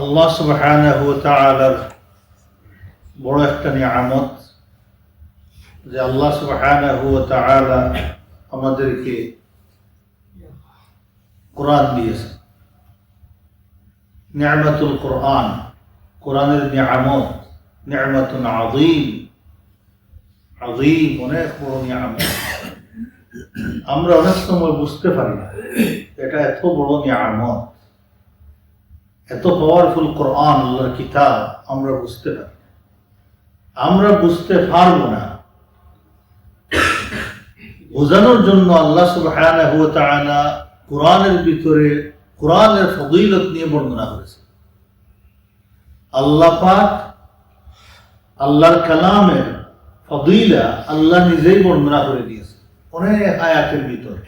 আল্লাহ সুবহানাহু ওয়া তাআলার বড় একটা নিয়ামত যে আল্লাহ সুবহানাহু ওয়া তাআলা আমাদেরকে কোরআন দিয়েছেন। নিয়ামতুল কোরআন, কোরআনের নিয়ামত, নিয়ামতুন আযীম, আযীম অনেক বড় নিয়ামত। আমরা অনেক সময় বুঝতে পারি না এটা এত বড় নিয়ামত, এত পাওয়ারফুল কোরআন, আল্লাহর কিতাব আমরা বুঝতে পারি, আমরা বুঝতে পারবো না। বোঝানোর জন্য আল্লাহ সুবহানাহু ওয়া তাআলা কোরআনের ভিতরে কোরআনের ফজিলত নিয়ে বর্ণনা করেছে। আল্লাহ পাক আল্লাহর কালামের ফজিলা আল্লাহ নিজেই বর্ণনা করে দিয়েছে অনেক আয়াতের ভিতরে।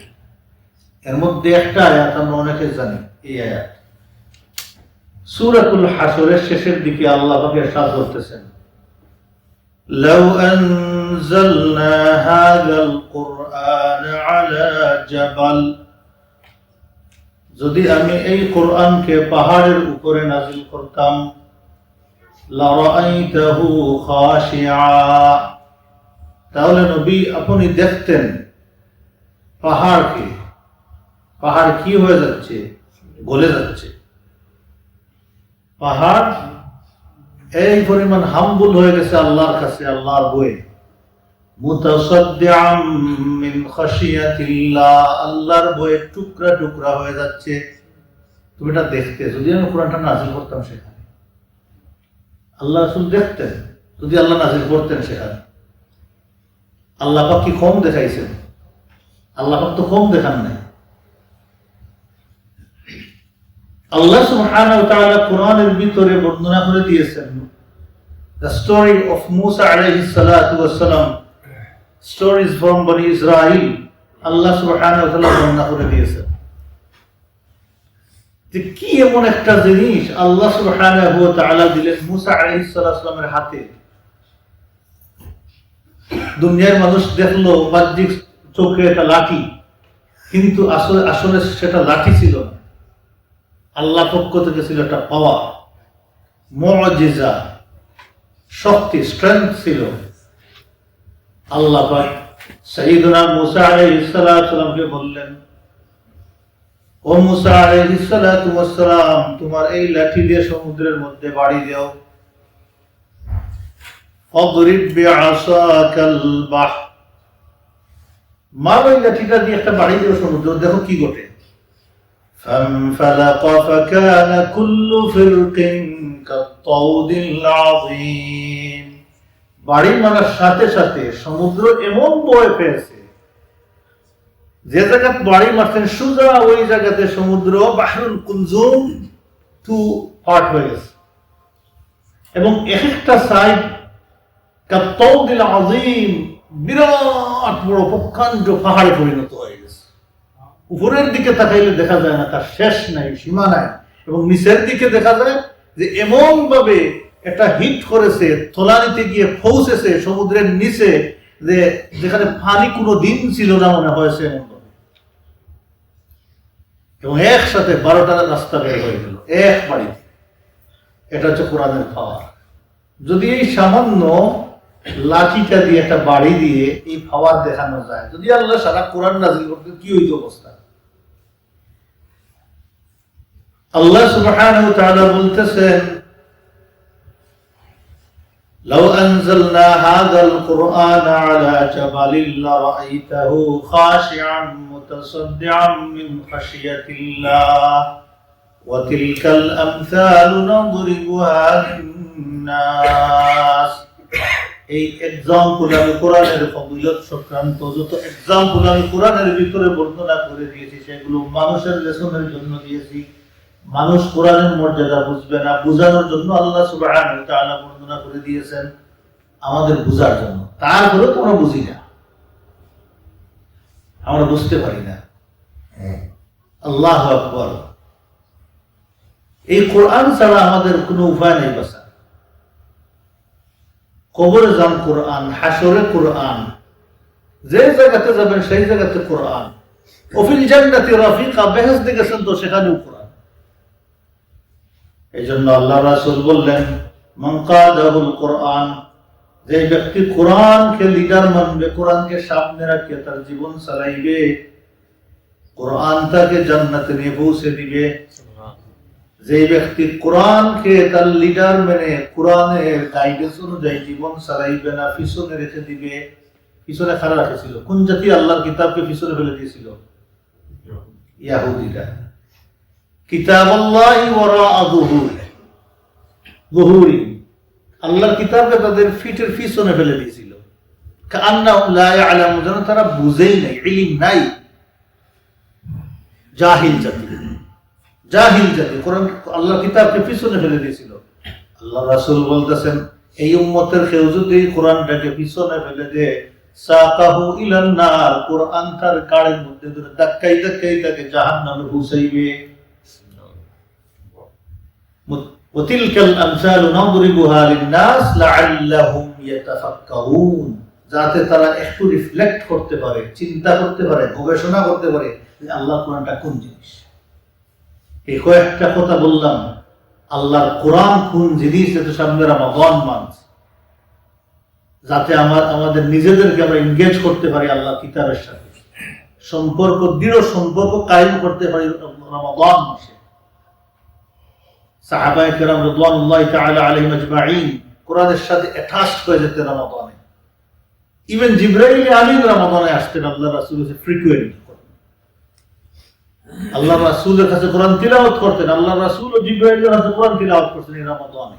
এর মধ্যে একটা আয়াত আমরা অনেকে জানি, এই আয়াত সূরাতুল হাশরের শেষের দিকে আল্লাহ পাক ইরশাদ করতেছেন, লাউ আনজালনা হাযাল কুরআন আলা জাবাল, যদি আমি এই কোরআনকে পাহাড়ের উপরে নাযিল করতাম, লারাআইতাহু খাশিআ, তাহলে নবী আপনি দেখতেন পাহাড়কে, পাহাড় কি হয়ে যাচ্ছে, গলে যাচ্ছে। পাহাড় এই পরিমাণ হাম্বুল হয়ে গেছে আল্লাহর কাছে, আল্লাহর বয়ে, মুতাসাদ্দিআম মিন খাশিয়াতিল্লাহ, আল্লাহর বয়ে টুকরা টুকরা হয়ে যাচ্ছে। তুমি এটা দেখতে, যদি আমি কোরআনটা নাযিল করতাম সেখানে, আল্লাহ রাসূল দেখতেন যদি আল্লাহ নাযিল করতেন সেখানে। আল্লাহ পাক কি কম দেখাইছেন? আল্লাহ পাক তো কম দেখান নাই। আল্লাহ সুবহানাহু ওয়া তাআলা কোরআনের ভিতরে বর্ণনা করে দিয়েছেন the story of Musa alayhi salatu wassalam, stories from Bani Israel, আল্লাহ সুবহানাহু ওয়া তাআলা বর্ণনা করে দিয়েছেন যে কি এমন একটা জিনিস আল্লাহ সুবহানাহু ওয়া তাআলা দিলেন মুসা আলাইহিস সালামের হাতে। দুনিয়ার মানুষ দেখলো বাহ্যিক চোখে একটা লাঠি, কিন্তু আসলে সেটা লাঠি ছিল না, আল্লাহ পক্ষ থেকে ছিল একটা পাওয়ার, মুআজিজা, শক্তি, স্ট্রেংথ ছিল। আল্লাহ পাক সাইয়্যিদুনা মুসা আলাইহিস সালামকে বললেন, ও মুসা আলাইহিস সালাম, তোমার এই লাঠি দিয়ে সমুদ্রের মধ্যে বাড়ি দাও। ফাদরিব বিআসাকাল বাহর, মারো এই লাঠিটা দিয়ে একটা বাড়ি দাও সমুদ্র, দেখো কি ঘটে। فانفلق فكان كل فرق كالطود العظيم, বাড়ি মারার সাথে সাথে সমুদ্র এমন বয়ে পেয়েছে, যে জায়গায় বাড়ি মারছেন সোজা ওই জায়গাতে সমুদ্র বাহরুল কুলজুম টু পার্ট হয়ে গেছে, এবং এক একটা সাইড কাত্তাউদিল আযীম, বিরাট বড় প্রকাণ্ড পাহাড়ে পরিণত হয়ে গেছে। উপরের দিকে তাকাইলে দেখা যায় না তার শেষ নাই, সীমা নাই, এবং নিচের দিকে দেখা যায় যে এমন ভাবে একটা হিট করেছে, তলানিতে গিয়ে পৌঁছেছে সমুদ্রের নিচে, যে যেখানে পানি কোনো দিন ছিল না মনে হয়েছে এমন ভাবে, এবং একসাথে 12টা রাস্তা বের হয়ে গেল এক বাড়িতে। এটা হচ্ছে কোরআনের পাওয়ার। যদি এই সামান্য লাঠিটা দিয়ে একটা বাড়ি দিয়ে এই পাওয়ার দেখানো যায়, যদি আল্লাহ সারা কোরআন নাযিল করতেন কি হইতো অবস্থা। আল্লাহ সুবহানাহু ওয়া তাআলা বলতেছেন, লাউ আনজালনা হাযাল কুরআনা আলা জাবালিন লারাআইতাহু খাশিআন মুতাসাদ্দিআন মিন খাশিয়াতিল্লাহ ওয়া তিলকাল আমসালু নাদরিবুহা লিন-নাস। এই এক্সাম্পল আমি কোরআনের ফজিলত সংক্রান্ত যত এক্সাম্পল আমি কোরআনের ভিতরে বর্ণনা করে দিয়েছি, সেগুলো মানুষের লেসনের জন্য দিয়েছি। মানুষ কোরআনের মর্যাদা বুঝবে না, বোঝানোর জন্য আল্লাহ সুবহানাহু ওয়া তাআলা বর্ণনা করে দিয়েছেন আমাদের বোঝার জন্য। তারপরেও তো আমরা বুঝি না, আমরা বুঝতে পারি না। আল্লাহু আকবার। এই কোরআন ছাড়া আমাদের কোনো উপায় নেই বাঁচা। কবরে যান কোরআন, হাসরে কোরআন, যে জায়গাতে যাবেন সেই জায়গাতে কোরআন। ওফিল জান্নাতি রাফিকা, বেহেশতে গেছেন তো সেখানেও কোরআন। এই জন্য আল্লাহ রাসূল বললেন, মান কাদাহুল কোরআন, যে ব্যক্তি কোরআনকে লিডার মানবে, কোরআনকে সামনে রাখে তার জীবন চালাইবে, কোরআন তাকে জান্নাতে নিয়ে পৌঁছে দিবে। যে ব্যক্তি কোরআনকে তার লিডার মেনে কোরআনের গাইডেন্স অনুযায়ী জীবন চালাইবে না, পিছনে রেখে দিবে। পিছনে খাড়া রাখেছিল কোন জাতি? আল্লাহর কিতাবকে পিছনে ফেলে দিয়েছিল ইয়াহুদিরা। কিতাবাল্লাহি ওয়ারাআ যুহুরি, আল্লাহর কিতাবকে তাদের ফিটের পিছনে ফেলে দিয়েছিল। কাআন্নাহুম লা ইয়ালামুন, যেন তারা বুঝেই নাই, ইলম নাই। জাহিল জাতি, জাহিল জাতি কোরআন আল্লাহর কিতাবকে পিছনে ফেলে দিয়েছিল। আল্লাহ রাসূল বলতেছেন, এই উম্মতের কেউ যদি কোরআনটাকে পিছনে ফেলে দেয়, সাকাহু ইলান নার, কোরআন তার কাড়ের মধ্যে ধরে ধাক্কাই ধাক্কাই তাকে জাহান্নামে পৌঁছাইবে। ওয়াতিলকাল আমসালু নাদরিবুহা লিন-নাস লাআল্লাহুম ইয়াতাফাক্কারুন, যাতে তারা একটু রিফ্লেক্ট করতে পারে, চিন্তা করতে পারে, গবেষণা করতে পারে যে আল্লাহর কোরআনটা কোন জিনিস। এই কয়েকটা কথা বললাম, আল্লাহর কোরআন কোন জিনিস, এত সামনে রমাদান মাস, যাতে আমাদের নিজেদেরকে আমরা এনগেজ করতে পারি আল্লাহর কিতাবের সাথে, সম্পর্ক, দৃঢ় সম্পর্ক কায়েম করতে পারি রমাদান মাসে। সাহাবায়ে কেরাম রাদিয়াল্লাহু তাআলা আলাইহিম আজমাইন কোরআনের সাথে অ্যাটাচড হয়ে যেতেন রমাদানে। ইভেন জিবরাইল আমিন রমাদানে আসতেন আল্লাহর রাসূলের ফ্রিকুয়েন্টলি। আল্লাহর রাসূলের কাছে কোরআন তিলাওয়াত করতেন, আল্লাহর রাসূল ও জিবরাইলের কাছে কোরআন তিলাওয়াত করতেন এই রমাদানে।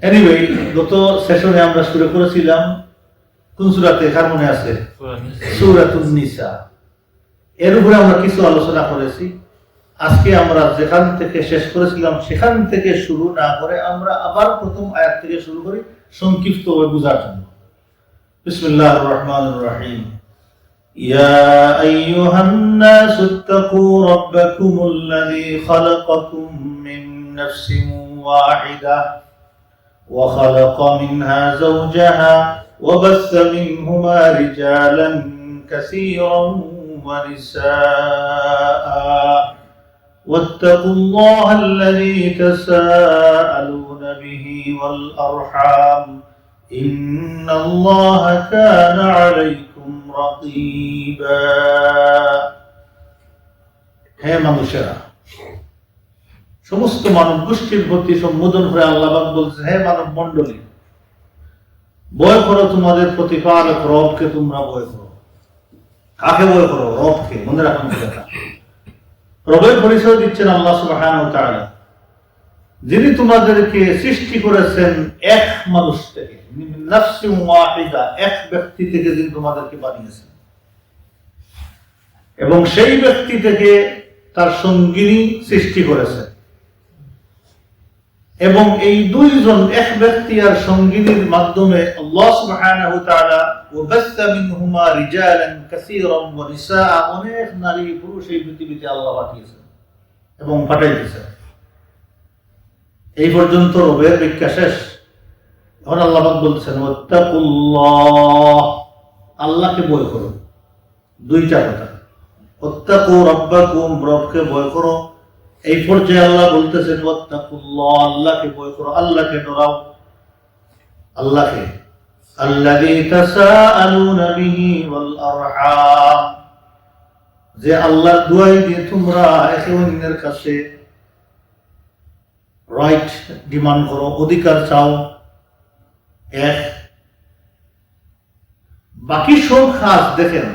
এনিওয়ে, গত সেশনে আমরা শুরু করেছিলাম কোন সূরাতে? কার মনে আছে? সূরাতুন নিসা। এর উপরে আমরা কিছু আলোচনা করেছি। আজকে আমরা যেখান থেকে শেষ করেছিলাম সেখান থেকে শুরু না করে আমরা আবার প্রথম আয়াত থেকে শুরু করি, সংক্ষিপ্তভাবে বোঝার জন্য। বিসমিল্লাহির রহমানির রহিম। ইয়া আইয়ুহান নাস ইত্তাকু রাব্বাকুমুল্লাযী খালাকাকুম মিন নাফসিন ওয়াহিদাহ ওয়া খালাকা মিনহা যাওজাহা ওয়া বাসসা মিনহুমা রিজালান কাসীরান ওয়া নিসাআ واتقوا الله الذي تساءلون به والأرحام إن الله كان عليكم رقيبا। হে মানুষেরা, সমস্ত মানব গোষ্ঠীর প্রতি সম্বোধন করে আল্লাহ পাক বলছে, হে মানব মণ্ডলী, ভয় করো তোমাদের প্রতিপালক রবকে, তোমরা ভয় করো। কাকে ভয় করো? রবকে। মনে রাখুন কথা, রবের পরিচয় দিচ্ছেন আল্লাহ সুবহানাহু ওয়া তাআলা, যিনি তোমাদেরকে সৃষ্টি করেছেন এক মানুষ থেকে, নাফসিন ওয়াহিদা, এক ব্যক্তি থেকে যিনি তোমাদেরকে বানিয়েছেন, এবং সেই ব্যক্তি থেকে তার সঙ্গিনী সৃষ্টি করেছেন। এবং এই দুইজন, এক ব্যক্তি আর সঙ্গিনীর মাধ্যমে আল্লাহ সুবহানাহু ওয়া তাআলা ওয়া বাসসা মিনহুমা রিজালান কাসীরান ওয়া নিসাআ, অনেক নারী পুরুষ এই পৃথিবীতে আল্লাহ পাঠিয়েছেন এবং পাঠাইতেছেন। এই পর্যন্ত রবের ব্যাখ্যা শেষ। এখন আল্লাহ পাক বলছেন, ওয়াত্তাকুল্লাহ, আল্লাহকে ভয় করো। দুইটা কথা, ওয়াত্তাকু রাব্বাকুম, রবকে ভয় করো। এই পর্যায়ে আল্লাহ বলতেছেন ওয়াত্তাকুল্লাহ, আল্লাহকে ভয় করো, আল্লাহকে ডরাও। আল্লাহকে, আল্লাযী তাসাআলুনা বিহি ওয়াল আরহাম, যে আল্লাহর দুআই দিয়ে তোমরা একে অন্যের কাছে রাইট ডিমান্ড করো, অধিকার চাও। এক, বাকি সব কাজ দেখেন,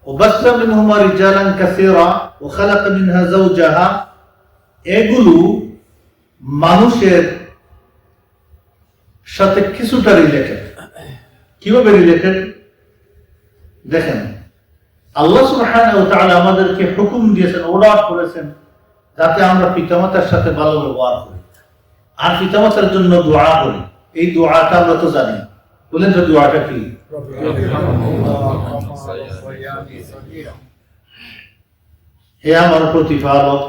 ওয়াবাসসা মিনহুমা রিজালান কাসীরা ওয়া খালাকা মিনহা যাওজাহা, এগুলো মানুষের সাথে কিছুটা রিলেটেড। কিভাবে রিলেটেড? দেখেন, আল্লাহ সুবহানাহু ওয়া তাআলা আমাদেরকে হুকুম দিয়েছেন, অর্ডার করেছেন যাতে আমরা পিতামাতার সাথে ভালো ব্যবহার করি আর পিতামাতার জন্য দোয়া করি। এই দোয়াটা আমরা তো জানি, বলেন তো দোয়াটা কি? হে আমার প্রতিপালক,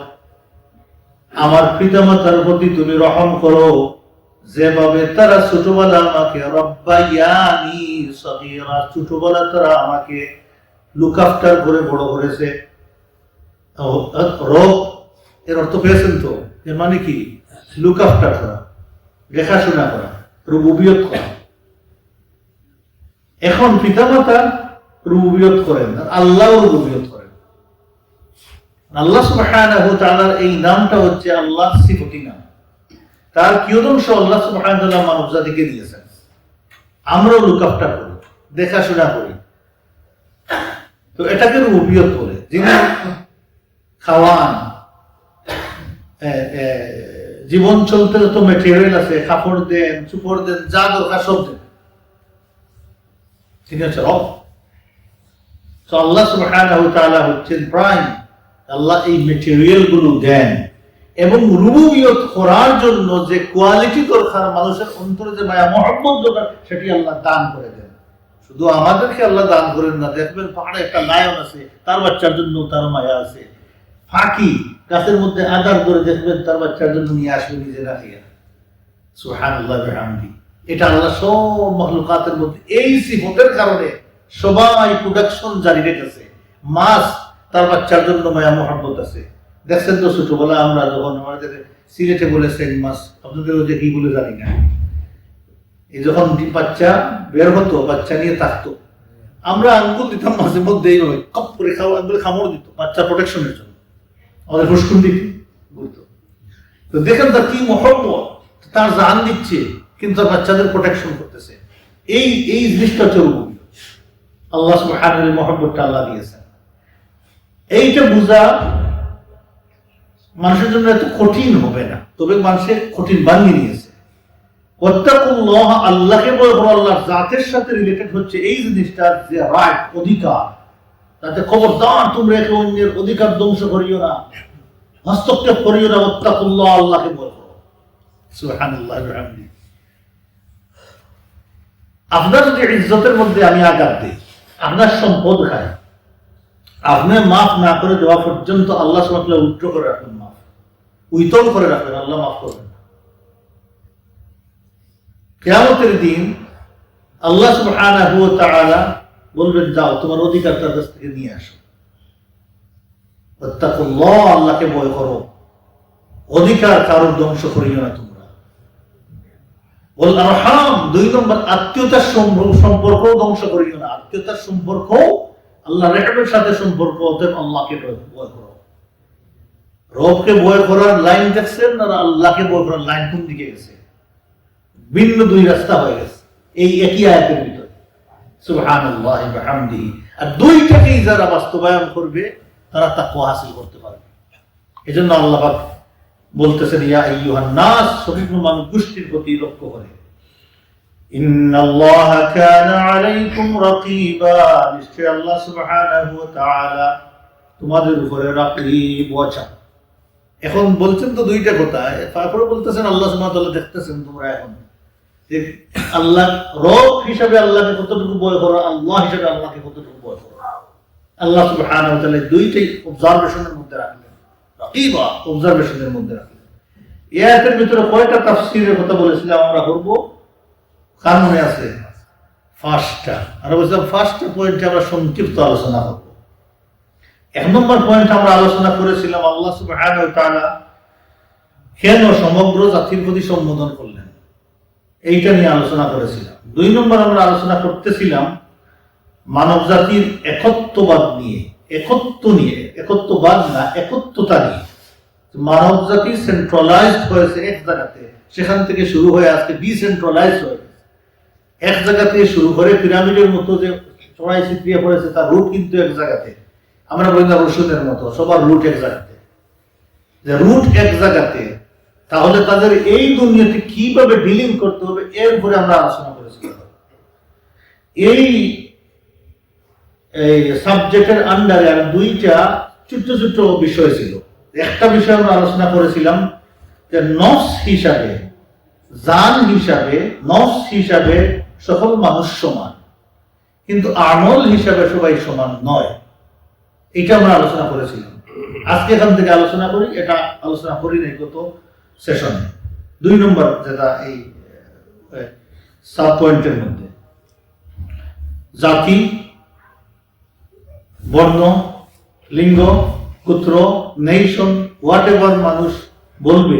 আমার পিতামাতার প্রতি তুমি রহম করো, যেভাবে তারা ছোটবেলা আমাকে রব্বায়ানি সগীরা, ছোটবেলা তারা আমাকে লুক আফটার করে বড় করেছে। রব এর অর্থ পেয়েছেন তো, এর মানে কি? লুক আফটার করা, দেখাশোনা করা, রুবুবিয়ত করা। এখন পিতামাতা রুবুবিয়ত করেন, আল্লাহ রুবুবিয়ত করেন। আল্লাহ সুবহানাহু ওয়া তাআলার এই নামটা হচ্ছে আল্লাহ সিফতি নাম। তার কিয়দংশ আল্লাহ সুবহানাহু ওয়া তাআলা মানব জাতিকে দিয়েছেন। আমরাও লুক আফটার করি, দেখাশোনা করি, তো এটাকে রুবুবিয়ত বলে। যিনি খাওয়ান, জীবন চলতে যত মেটেরিয়াল আছে, কাপড় দেন, চুপড় দেন, যা দরকার সব দেন, তিনি হচ্ছে রব। তো আল্লাহ সুবহানাহু ওয়া তাআলা হচ্ছেন প্রাইম। আল্লাহ এই মেটেরিয়াল গুলো দেন এবং রুবুবিয়ত করার জন্য যে কোয়ালিটি দরকার, মানুষের অন্তরে যে মায়া মহব্বত দরকার, সেটি আল্লাহ দান করে দেন। শুধু আমাদেরকে আল্লাহ দান করেন না, দেখবেন পাহাড়ে একটা লায়ন আছে, তার বাচ্চার জন্য তার মায়া আছে। ফাঁকি গাছের মধ্যে আদার করে দেখবেন, তার বাচ্চার জন্য নিয়ে আসবে নিজে রাখিয়া। সুবহানাল্লাহ ওয়া বিহামদিহি। এটা আল্লাহ সব মাখলুকাতের মধ্যে এই সিফতের কারণে সবাই প্রোডাকশন জারি রেখেছে। মাছ তার বাচ্চার জন্য মায়া মহব্বত আছে। দেখছেন তো ছোটবেলা আমরা যখন আমাদের সিলেটে বলেছেন মাছ, আপনাদের ওই যে কি বলে জানি না, এই যখন বাচ্চা বের হতো, বাচ্চা নিয়ে থাকতো, আমরা আঙ্গুল দিতাম মাঝে মধ্যে এইভাবে কপ করে আঙ্গুলে খামড় দিত, বাচ্চা প্রোটেকশনের জন্য, আমাদের ফুসকুন দিকে বলতো। তো দেখেন তার কি মহব্বত, তার জান দিচ্ছে কিন্তু তার বাচ্চাদের প্রোটেকশন করতেছে। এই জিনিসটা হচ্ছে রুবুবিয়ত। আল্লাহ সুবহানাহু ওয়া তাআলা মহব্বতটা আল্লাহ দিয়েছেন। এইটা বোঝা মানুষের জন্য এত কঠিন হবে না, তবে মানুষের কঠিন বানিয়ে নিয়েছে। ওয়াত্তাকুল্লাহ, আল্লাহকে বলে আল্লাহর জাতের সাথে রিলেটেড হচ্ছে এই জিনিসটা, যে রাইট, অধিকার। তাতে খবরদার তোমরা একে অন্যের অধিকার ধ্বংস করিও না, হস্তক্ষেপ করিও না। ওয়াত্তাকুল্লাহ, আল্লাহকে বলে করো। সুবহানাল্লাহ ওয়া বিহামদিহি। আপনার যদি ইজ্জতের মধ্যে আমি আঘাত দিই, আপনার সম্পদ খাই, আপনি মাফ না করে দেওয়া পর্যন্ত আল্লাহ সুবহানাহু ওয়া তাআলা উল্টো করে রাখবেন, মাফ উইতল করে রাখবেন, আল্লাহ মাফ করবেন না। কিয়ামতের দিন আল্লাহ সুবহানাহু ওয়া তাআলা বলবেন, যাও তোমার অধিকার তার কাছ থেকে নিয়ে আসো। ওয়াত্তাকুল্লাহ, আল্লাহকে ভয় করো, অধিকার কারোর ধ্বংস করিও না তোমরা। ওয়াল আরহাম, 2 নম্বর, আত্মীয়তার সম্পর্ক ধ্বংস করিও না। আত্মীয়তার সম্পর্ক আল্লাহর রহমতের সাথে সম্পর্ক, অতএব আল্লাহকে ভয় করো। রবকে ভয় করার লাইন দেখছেন, আর আল্লাহকে ভয় করার লাইন কোন দিকে গেছে? ভিন্ন 2 রাস্তা হয়ে গেছে এই একই আয়াতের ভিতরে। সুবহানাল্লাহ ওয়া বিহামদিহি। আর দুইটাকেই যারা বাস্তবায়ন করবে তারা তাকওয়া হাসিল করতে পারবে। এজন্য আল্লাহ পাক বলতেছেন, ইয়া আইয়ুহান নাস, সমগ্র মানব গোষ্ঠীর প্রতি লক্ষ্য করে, ইন্নাল্লাহা কানা আলাইকুম রাকিবা, নিশ্চয় আল্লাহ সুবহানাহু ওয়া তাআলা তোমাদের উপরে রাকিব, ওয়াচা। এখন বলছেন তো দুইটা কথা, তারপরে বলতেছেন আল্লাহ সুবহানাহু ওয়া তাআলা দেখতেছেন তোমরা। এখন আল্লাহ রব হিসাবে আল্লাহকে কতটুকু ভয় করো, আল্লাহ হিসাবে আল্লাহকে কতটুকু ভয় করো, আল্লাহ সুবহানাহু ওয়া তাআলা দুইটাই অবজারভেশনের মধ্যে রাখলেন, রাকিবা অবজারভেশনের মধ্যে রাখলেন। এই আয়াতের ভিতরে কয়টা তাফসীরের কথা বলেছিলাম আমরা করব, কার মনে আছে? 5টা। আর বলছিলাম 5টা পয়েন্টে আমরা সংক্ষিপ্ত আলোচনা করব। 1 নম্বর পয়েন্ট আমরা আলোচনা করেছিলাম আল্লাহ সুবহানাহু ওয়া তাআলা কেন সমগ্র জাতির প্রতি সম্বোধন করলেন, এইটা নিয়ে আলোচনা করেছিলাম। 2 নম্বর আমরা আলোচনা করতেছিলাম মানব জাতির একত্ববাদ নিয়ে, একত্ববাদ না, একত্বতা নিয়ে। মানব জাতি সেন্ট্রালাইজড হয়েছে এক জায়গাতে, সেখান থেকে শুরু হয়ে আজকে ডিসেন্ট্রালাইজ হয়ে গেছে। এক জায়গা থেকে শুরু করে পিরামিডের মতো যে চড়াই ছিটিয়ে পড়েছে, তার রুট কিন্তু এক জায়গাতে। আমরা বলি না রসুনের মতো, সবার রুট এক জায়গাতে। যে রুট এক জায়গাতে, তাহলে তাদের এই দুনিয়াতে কিভাবে ডিলিং করতে হবে এর উপরে আমরা আলোচনা করেছিলাম। এই সাবজেক্টের আন্ডারে আর 2টা ছোট্ট ছোট্ট বিষয় ছিল। একটা বিষয় আমরা আলোচনা করেছিলাম যে নফস হিসাবে, জান হিসাবে, নফস হিসাবে সকল মানুষ সমান, কিন্তু আমল হিসাবে সবাই সমান নয়। এটা আমরা আলোচনা করেছিলাম। আজকে এখান থেকে আলোচনা করি, এটা আলোচনা করি নাই গত সেশনে। 2 নম্বর যেটা এই সাব পয়েন্টের মধ্যে, জাতি, বর্ণ, লিঙ্গ, গোত্র, নেশন, হোয়াট এভার মানুষ বলবে,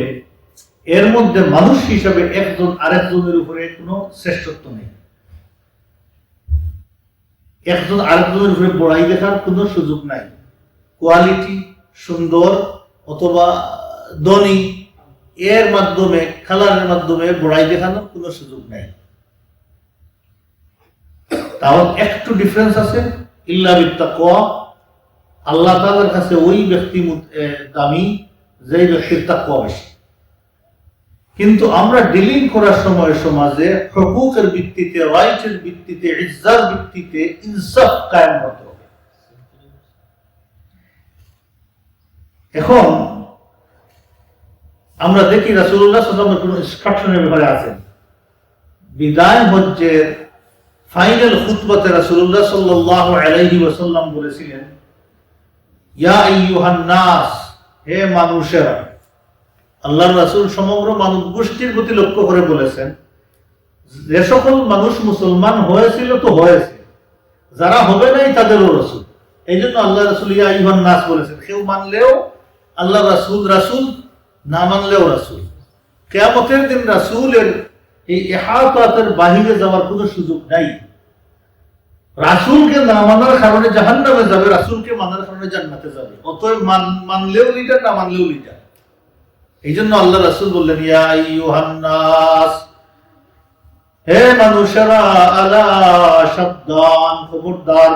এর মধ্যে মানুষ হিসাবে একজন আরেকজনের উপরে কোনো শ্রেষ্ঠত্ব নেই। একজন আরেকজনের উপরে বড়াই দেখার কোনো সুযোগ নাই। কোয়ালিটি, সুন্দর অথবা ধনী, এর মাধ্যমে, খেলার মাধ্যমে বড়াই দেখানোর কোনো সুযোগ নাই। তাহলে একটু ডিফারেন্স আছে, ইল্লা বিত্তাকওয়া, আল্লাহ তাআলার কাছে ওই ব্যক্তি দামি যে ব্যক্তির তাকওয়া বেশি। কিন্তু আমরা ডিলিং করার সময় সমাজে হকুকের ভিত্তিতে, রাইটের ভিত্তিতে, ইজ্জার ভিত্তিতে ইনসাফ কায়েম হতে হবে। এখন আমরা দেখি রাসূলুল্লাহ সাল্লাল্লাহু আলাইহি ওয়াসাল্লাম কোন ইনস্ট্রাকশনের ব্যাপারে আছেন। বিদায় হজ্জের ফাইনাল খুতবাতে রাসূলুল্লাহ সাল্লাল্লাহু আলাইহি ওয়াসাল্লাম বলেছিলেন, ইয়া আইয়ুহান নাস, হে মানুষেরা। আল্লাহর রাসূল সমগ্র মানব গোষ্ঠীর প্রতি লক্ষ্য করে বলেছেন, যে সকল মানুষ মুসলমান হয়েছিল তো হয়েছে, যারা হবে নাই তাদেরও রাসূল। এই জন্য আল্লাহ রাসূল ইয়া আইয়ুহান নাস বলেছেন। কেউ মানলেও আল্লাহ রাসূল রাসূল, না মানলেও রাসূল। কিয়ামতের দিন রাসূলের এই ইহাতাতের বাহিরে যাওয়ার কোনো সুযোগ নাই। রাসূলকে না মানার কারণে জাহান্নামে যাবে, রাসূলকে মানার কারণে জান্নাতে যাবে। অতএব মানলেও লিডার, না মানলেও লিডার। এই জন্য আল্লাহ রাসূল বললেন, ইয়া আইয়ুহান নাস, হে মানুষেরা, আলা সাবধান, খবরদার,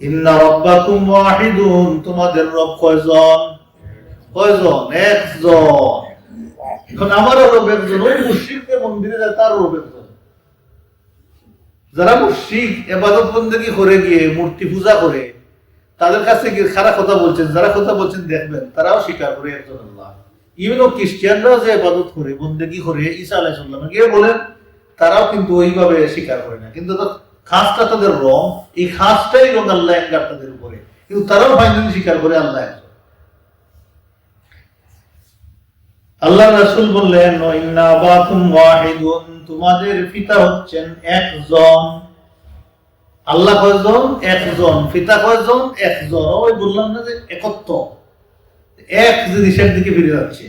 ইন্না রাব্বাকুম ওয়াহিদুন, তোমাদের রব কয়জন? কয়জন? একজন। এখন আমারও রব একজন। ওই মুশরিকদের মন্দিরে যায়, তার রব একজন। যারা মুশরিক ইবাদত বন্দেগী করে গিয়ে মূর্তি পূজা করে, তাদের কাছে গিয়ে খারাপ কথা বলছেন, যারা কথা বলছেন দেখবেন তারাও স্বীকার করে একজন আল্লাহ। ইভেন খ্রিস্টানরাও যে ইবাদত করে, বন্দেগী করে, ঈসা আলাইহিস সালাম গিয়ে বলেন, তারাও কিন্তু ওইভাবে স্বীকার করে না। কিন্তু খাসটা তাদের রং, এই খাসটাই রং আল্লাহ একবার তাদের উপরে, কিন্তু তারাও ফাইনালি স্বীকার করে আল্লাহ একজন। আল্লাহ রাসূল বললেন, ইন্না আবাকুম ওয়াহিদুন, তোমাদের পিতা হচ্ছেন একজন। আল্লাহ কয়জন? একজন। পিতা কয়জন? একজন। ওই বললাম না যে একত্ব, এক জিনিসের দিকে ফিরে যাচ্ছে।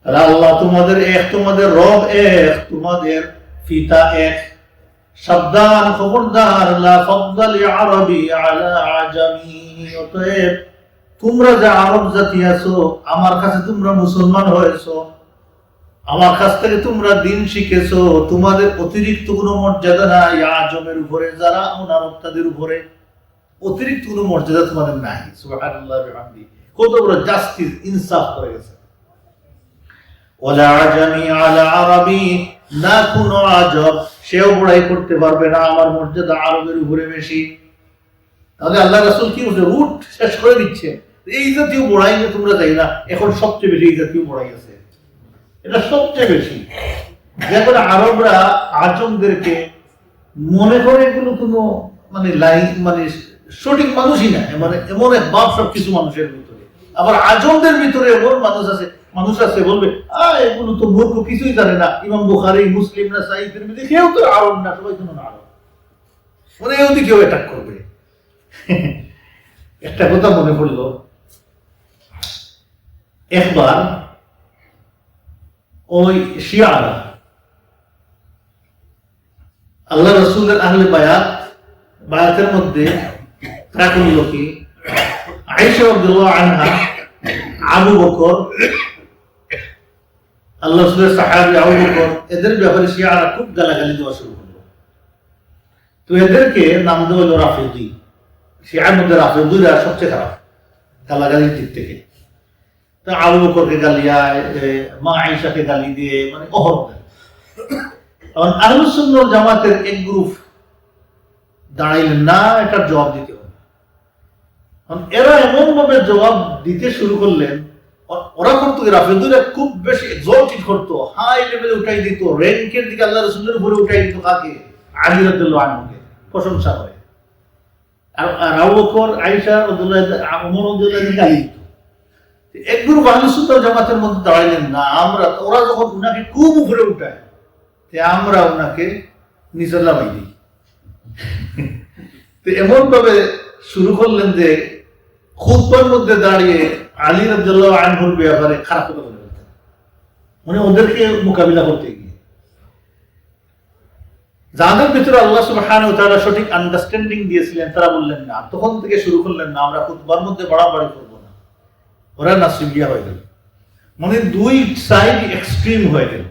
আল্লাহ তোমাদের এক, তোমাদের রব এক, তোমাদের পিতা এক। সাবধান, খবরদার, লা ফাদলা লিআরাবি আলা আজামি, অতএব তোমরা যে আরব জাতি আছো, আমার কাছে তোমরা মুসলমান হয়েছো, আমার কাছ থেকে তোমরা দিন শিখেছো, তোমাদের অতিরিক্ত কোনো মর্যাদা নাই আজমের উপরে, যারা আরব তাদের উপরে অতিরিক্ত কোনো মর্যাদা তোমাদের নাই। সুবহানাল্লাহ বিহামদি, কত বড় জাস্টিস, ইনসাফ করে গেছে। ওয়ালা আজামি আলা আরবি, না কোনো আজব সেও বড়াই করতে পারবে না আমার মর্যাদা আরবের উপরে বেশি। তাহলে আল্লাহ রাসূল কি বলছে? রুট শেষ করে দিচ্ছে। এই জাতীয় বড়াই যে তোমরা যাই না, এখন সবচেয়ে বেশি এই জাতীয় বড়াই আছে, এটা সবচেয়ে বেশি। যেমন আরবরা আজমদেরকে মনে করে এগুলো কোনো মানে লাইন, মানে সঠিক মানুষই না, মানে এমন এক বাপ সব কিছু মানুষের ভিতরে। আবার আজমদের ভিতরে এমন মানুষ আছে বলবে, এগুলো তো মূর্খ, কিছুই জানে না। ইমাম বুখারী, মুসলিম, নাসাঈ, তিরমিজি, কেউ তো আরব না, সবাই তো না আরব, মানে ওদিকে কেউ অ্যাটাক করবে। একটা কথা মনে পড়লো, একবার ওই শিয়ারা আল্লাহ রাসূলের আহলে বায়াতের মধ্যে তারা করল কি, আয়েশা রাদিয়াল্লাহু আনহা, আবু বকর, আল্লাহ রাসূলের সাহাবী আবু বকর, এদের ব্যাপারে শিয়ারা খুব গালাগালি দেওয়া শুরু করলো। তো এদেরকে নাম দেওয়া হলো রাফিদি। শিয়ার মধ্যে রাফিদিরা সবচেয়ে খারাপ গালাগালির দিক থেকে। তো আবু বকরকে গালিয়ায়, মা আয়েশাকে গালি দিয়ে, মানে অহরহ। এখন আহলুস সুন্নাহ ওয়াল জামাতের এক গ্রুপ দাঁড়াইলেন না, এটার জবাব দিতে হবে। এরা এমন ভাবে জবাব দিতে শুরু করলেন, ওরা করতো রাফিদিরা খুব বেশি এক্সলটেড করতো, হাই লেভেলে উঠাই দিত, র্যাঙ্কের দিকে আল্লাহ রাসূলের উপরে উঠাই দিত। কাকে? আলী রাদিয়াল্লাহু আনহুকে প্রশংসা করে। আর আবু বকর, আয়েশা রাদিয়াল্লাহু, ওমর রাদিয়াল্লাহু গালি দিত। এক গ্রুপ আহলুস সুন্নাহ ওয়াল জামাতের মধ্যে দাঁড়াইলেন না, ওরা যখন উনাকে খুব উপরে উঠায়, আমরা উনাকে নিচে নামাই দিই। তো এমন ভাবে শুরু করলেন যে খুতবার মধ্যে দাঁড়িয়ে আলী রাদিয়াল্লাহু আনহুর ব্যাপারে খারাপ কথা বলতেন, মানে ওদেরকে মোকাবিলা করতে গিয়ে। যাদের ভিতরে আল্লাহ সুবহানাহু ওয়া তাআলা সঠিক আন্ডারস্ট্যান্ডিং দিয়েছিলেন তারা বললেন না, তখন থেকে শুরু করলেন না আমরা খুতবার মধ্যে বাড়াবাড়ি করব না, ওরা নাসিবিয়া হয়ে গেল, মানে দুই সাইড এক্সট্রিম হয়ে গেল।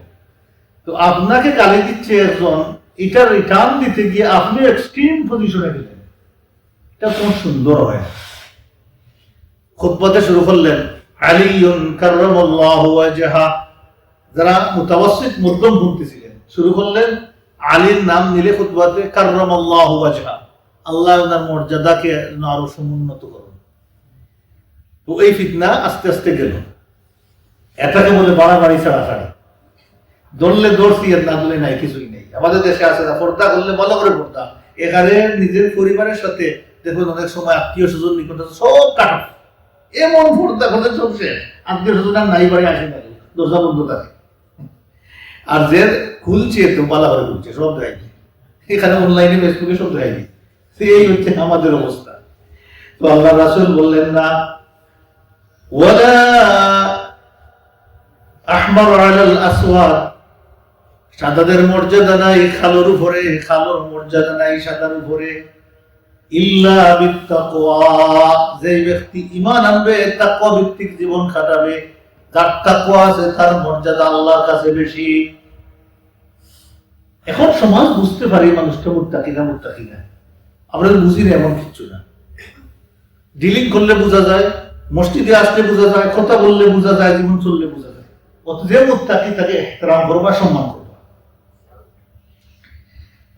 তো আপনাকে গালি দিচ্ছে একজন, এটা রিটার্ন দিতে গিয়ে আপনি এক্সট্রিম পজিশনে গেলেন, এটা কোন সুন্দর হয় না। খুতবাতে শুরু করলেন আলিয়ুন কাররামাল্লাহু ওয়াজহা, যারা মুতাওয়াসসিত মধ্যমপন্থী ছিলেন শুরু করলেন আলীর নাম নিলে খুতবাতে কাররামাল্লাহু ওয়াজহা, আল্লাহ ওনার মর্যাদাকে আরো সমুন্নত করুন। তো এই ফিতনা আস্তে আস্তে গেল, এটাকে বলে বাড়াবাড়ি ছাড়াছাড়ি, ধরলে দৌড়ছি আর না ধরলে নাই, কিছুই নেই। আমাদের দেশে আছে না, পর্দা করলে ভালো করে পর্দা, এখানে নিজের পরিবারের সাথে দেখুন অনেক সময় আত্মীয় স্বজন নিকট সব কাটা, এমন পর্দা করলে সব শেষ, আত্মীয় স্বজন আর নাই বাড়ি আসে না, দরজা বন্ধ থাকে। আর যে খুলছে তো পালা করে খুলছে, সব দেয়নি, এখানে অনলাইনে ফেসবুকে সব দেয়নি, সেই হচ্ছে আমাদের অবস্থা। তো আল্লাহ রাসূল বললেন না ওয়ালা আহমার আলাল আসওয়াদ, সাদাদের মর্যাদা নাই কালোর উপরে, কালোর মর্যাদা নাই সাদার উপরে, ইল্লা বিত্তাকওয়া, যে ব্যক্তি ঈমান আনবে তাকওয়া ভিত্তিক জীবন কাটাবে, যার তাকওয়া আছে তার মর্যাদা আল্লাহর কাছে বেশি। এখন সমাজ বুঝতে পারি মানুষটা মুত্তাকি না মুত্তাকি না, আমরা বুঝি না এমন কিছু না। ডিলিং করলে বোঝা যায়, মসজিদে আসলে বোঝা যায়, কথা বললে বোঝা যায়, জীবন চললে বোঝা যায়। অত যে মুত্তাকি তাকে ইহতিরাম করবা, সম্মান করবা।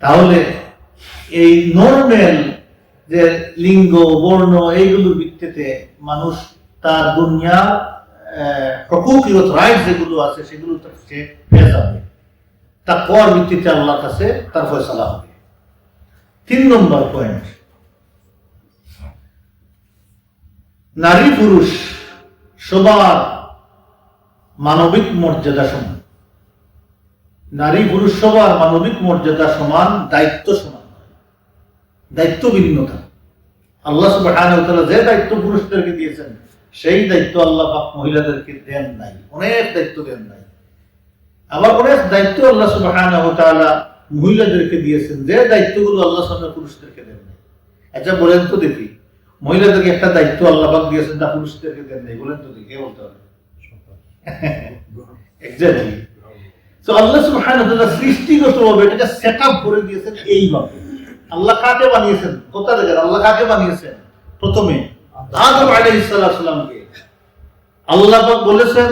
তাহলে এই নরমাল যে লিঙ্গ বর্ণ এইগুলোর ভিত্তিতে মানুষ তার দুনিয়া হকুকিয়ত রাইট যেগুলো আছে সেগুলো সে পেয়ে যাবে, তাকওয়ার ভিত্তিতে আল্লাহর কাছে তার ফয়সালা হবে। 3 নম্বর পয়েন্ট, নারী পুরুষ সবার মানবিক মর্যাদা সমান, নারী পুরুষ সবার মানবিক মর্যাদা সমান, দায়িত্ব সমান, দায়িত্ব ভিন্নতা। আল্লাহ সুবহানাহু ওয়া তাআলা যে দায়িত্ব পুরুষদেরকে দিয়েছেন সেই দায়িত্ব আল্লাহ পাক মহিলাদেরকে দেন নাই, অনেক দায়িত্ব দেন নাই। আবার অনেক দায়িত্ব আল্লাহ সুবহানাহু ওয়া তাআলা মহিলাদেরকে দিয়েছেন, যে দায়িত্বগুলো আল্লাহ সুবহানাহু পুরুষদেরকে দেন নাই। আচ্ছা বলেন তো দেখি, মহিলাদেরকে একটা দায়িত্ব আল্লাহ পাক দিয়েছেন তা পুরুষদেরকে দেন নাই, বলেন তো দেখি, কে বলতে পারে? এক্স্যাক্টলি। তো আল্লাহ সুবহানাহু ওয়া তাআলা সৃষ্টিগতভাবে এটাকে সেটআপ করে দিয়েছেন এইভাবে। আল্লাহ কাকে বানিয়েছেন? কথা দেখেন, আল্লাহ কাকে বানিয়েছেন? প্রথমে আদম আলাইহিস সালামকে আল্লাহ পাক বলেছেন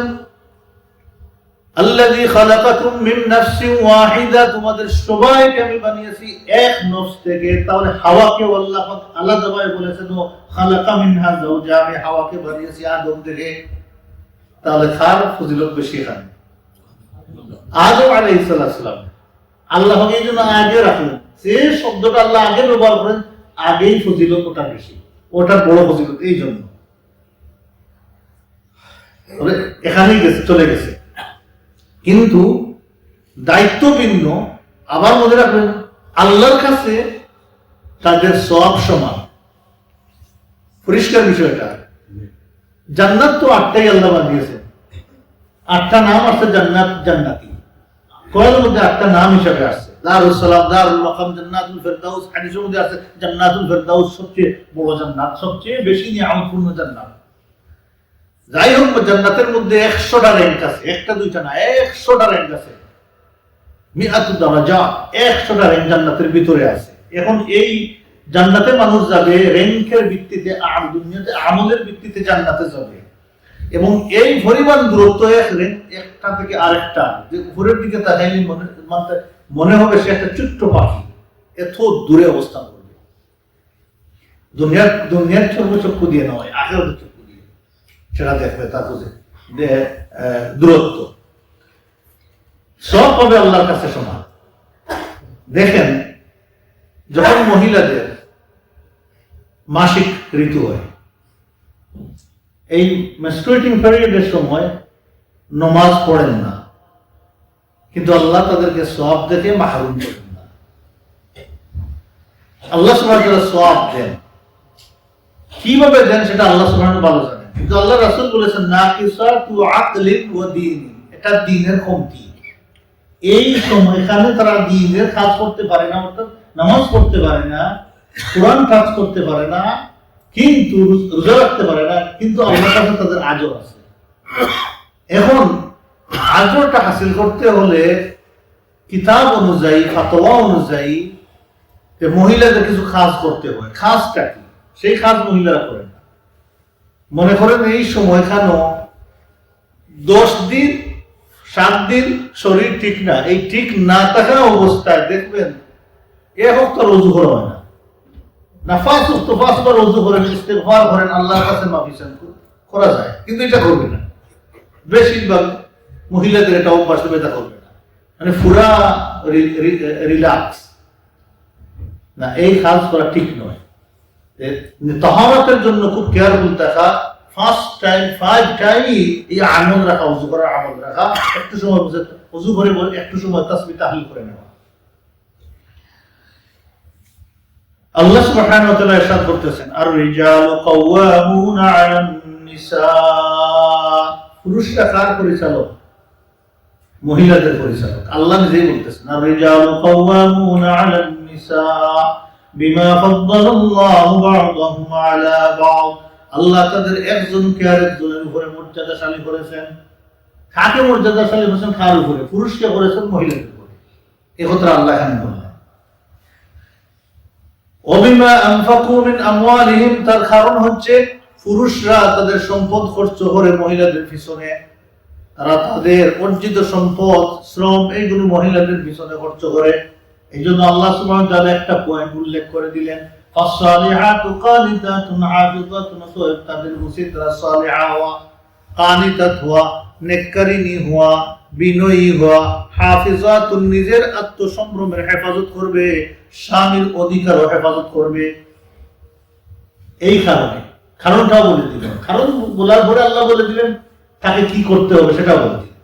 আল্লাযী খালাকাকুম মিন নাফসিন ওয়াহিদা, তোমাদের সবাইকে আমি বানিয়েছি এক নফস থেকে। তাহলে হাওয়াকে আল্লাহ পাক আলাদাভাবে বলেছেন ও খালাকা মিনহা যাওজা, আমি হাওয়াকে বানিয়েছি আদম থেকে। তাহলে কার ফজিলত বেশি এখানে? আদম আলাইহিস সালাম। আল্লাহ এই জন্য আগে রাখলেন, যে শব্দটা আল্লাহ আগে ব্যবহার করেন আগেই ফজিলত ওটা বেশি, ওটার বড় ফজিলত এই জন্য। এখানেই গেছে, চলে গেছে, কিন্তু দায়িত্ব ভিন্ন। আবার মনে রাখবেন আল্লাহর কাছে তাদের সওয়াব সমান, পরিষ্কার বিষয়টা। জান্নাত তো 8টাই আল্লাহ বানিয়েছেন, 8টা নাম আছে জান্নাত, জান্নাতি কোরআনের মধ্যে 8টা নাম হিসাবে আসছে। দারুস সালাম, দারুল মাকাম, জান্নাতুল ফেরদাউস। হাদিসের মধ্যে আছে জান্নাতুল ফেরদাউস সবচেয়ে বড় জান্নাত, সবচেয়ে বেশি নিয়ামতপূর্ণ জান্নাত। যাই হোক, জান্নাতের মধ্যে 100টা র্যাঙ্ক আছে, একটা দুইটা না, 100টা র্যাঙ্ক আছে। মিআতু দারাজা, 100টা র্যাঙ্ক জান্নাতের ভিতরে আছে। এখন এই জান্নাতে মানুষ যাবে র্যাঙ্কের ভিত্তিতে, আর দুনিয়াতে আমলের ভিত্তিতে জান্নাতে যাবে। এবং এই পরিমাণ দূরত্ব একটা থেকে আরেকটা, যে উপরের দিকে তাকাইলে মনে হবে সে একটা ছোট্ট পাখি, এত দূরে অবস্থান করবে। দুনিয়ার চক্ষু দিয়ে নয়, আখিরাতের চক্ষু দিয়ে সেটা দেখবে, তার বুঝে দূরত্ব সব হবে আল্লাহর কাছে সমান। দেখেন যখন মহিলাদের মাসিক ঋতু হয়, এই মেনস্ট্রুয়েটিং পিরিয়ডের সময় নমাজ পড়েন না, কিন্তু আল্লাহ তাদেরকে সওয়াব দেখে মাহরুম করেন না। আল্লাহ সুবহানাহু ওয়া তাআলা সওয়াব দেন, কিভাবে দেন সেটা আল্লাহ সুবহানাহু ভালো জানেন, কিন্তু আল্লাহ রাসূল বলেছেন নাকিসাতু আকলিন ওয়া দীন, এটা দ্বীনের কমতি। এই সময়খানে তারা দ্বীনের কাজ করতে পারে না, অর্থাৎ নামাজ পড়তে পারে না, কোরআন কাজ করতে পারে না, কিন্তু রোজা রাখতে পারে না, কিন্তু আল্লাহর কাছে তাদের আজর আছে। এখন আজরটা হাসিল করতে হলে কিতাব অনুযায়ী, ফাতোয়া অনুযায়ী যে মহিলাদের কিছু কাজ করতে হয়। কাজটা কি? সেই কাজ মহিলারা করেন না। মনে করেন এই সময়খানেও 10 দিন 7 দিন শরীর ঠিক না, এই ঠিক না থাকা অবস্থায় দেখবেন এক ওয়াক্ত রুজু করা হয় না, নাফাস ওয়াক্ত 5 বার রুজু করেন, ইস্তিগফার করেন, আল্লাহর কাছে মাফি চান, করা যায়, কিন্তু এটা করবে না। বেশিরভাগ মহিলাদের এটা অভ্যাস, এটা করবে না, মানে পুরা রিল্যাক্স না, এই কাজ করা ঠিক নয়। তাহারাতের জন্য খুব কেয়ারফুল থাকা, ফার্স্ট টাইম 5 টাইম এই আমল রাখা, ওযু করার আমল রাখা, একটু সময় ওযু করে বলে একটু সময় তাসবিহ তাহলিল করে নেওয়া। আল্লাহ সুবহানাহু ওয়া তাআলা ইরশাদ করতেছেন আর রিজালু কাওয়ামুনা আলান নিসা, পুরুষরা কার পরিচালক? মহিলাদের পরিচালক। আল্লাহ নিজেই বলতেছেন আর রিজালু কাওয়ামুনা আলান নিসা বিমা ফাদ্দালাল্লাহু বা'দাহুম আলা বা'দ, আল্লাহ তাদের একজনকে আরেকজনের উপরে মর্যাদাশালী করেছেন। কাকে মর্যাদাশালী করেছেন? কার উপরে? পুরুষকে করেছেন মহিলাদের উপরে। এই কথা আল্লাহ এখানে বললেন। ওবিমা আনফাকু মিন আমওয়ালিহিম, তার কারণ হচ্ছে পুরুষরা তাদের সম্পদ খরচ করে মহিলাদের পিছনে, তারা তাদের অর্জিত সম্পদ, শ্রম, এইগুলো মহিলাদের পিছনে খরচ করে। এই জন্য আল্লাহ সুবহানাহু ওয়া তাআলা একটা পয়েন্ট উল্লেখ করে দিলেন, ফাসসালিহাতু কানিতাতুন হাফিজাতুন, তাদের উচিত তারা সালিহা হওয়া, কানিতাত হওয়া, নেককারিনী হওয়া, বিনয়ী হওয়া, হাফিজাতুন নিজের আত্মসম্ভ্রমের হেফাজত করবে, স্বামীর অধিকারও হেফাজত করবে। এই কারণটাও বলে দিলেন। কারণ বলার পরে আল্লাহ বলে দিলেন তাকে কি করতে হবে সেটাও বলে দিলেন।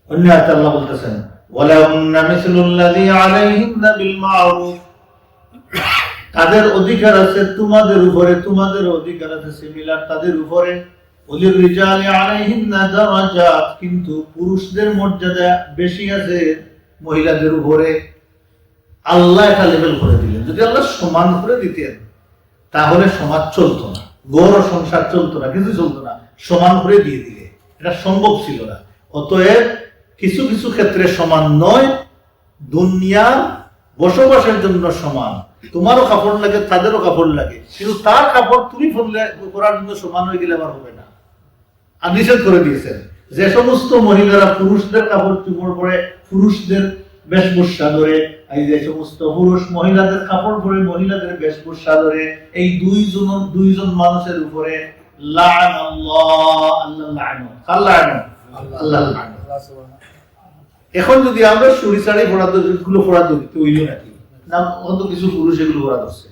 অন্য আয়াতে আল্লাহ বলতেছেন ওয়ালাহুন্না মিসলুল্লাযী আলাইহিন্না বিল মা'রুফ, তাদের অধিকার আছে তোমাদের উপরে, তোমাদের অধিকার আছে সিমিলার তাদের উপরে। ওলির রিজালি আলাইহিন্না দারাজাত, কিন্তু পুরুষদের মর্যাদা বেশি আছে মহিলাদের উপরে। আল্লাহ এটা লেভেল করে দিলেন। যদি আল্লাহ সমান করে দিতেন তাহলে সমাজ চলতো না, গৌর সংসার চলতো না, কিছু চলতো না। সমান করে দিয়ে দিলে এটা সম্ভব ছিল না। অতএব কিছু কিছু ক্ষেত্রে সমান নয়, দুনিয়ার বসবাসের জন্য সমান। তোমারও কাপড় লাগে, তাদেরও কাপড় লাগে, কিন্তু তার কাপড় তুমি পরার জন্য সমান হয়ে গেলে আবার হবে না। আর নিষেধ করে দিয়েছেন যে সমস্ত মহিলারা পুরুষদের কাপড় চোপড় পরে, পুরুষদের বেশভূষা ধরে, এই যে সমস্ত পুরুষ মহিলাদের কাপড় পরে, মহিলাদের বেশভূষা ধরে, এই দুইজন মানুষের উপরে এখন যদি আমরা চুরি চাড়ি গুলো পড়া ধরি তো হইল নাকি না, অত কিছু পুরুষ এগুলো পড়া ধরছে,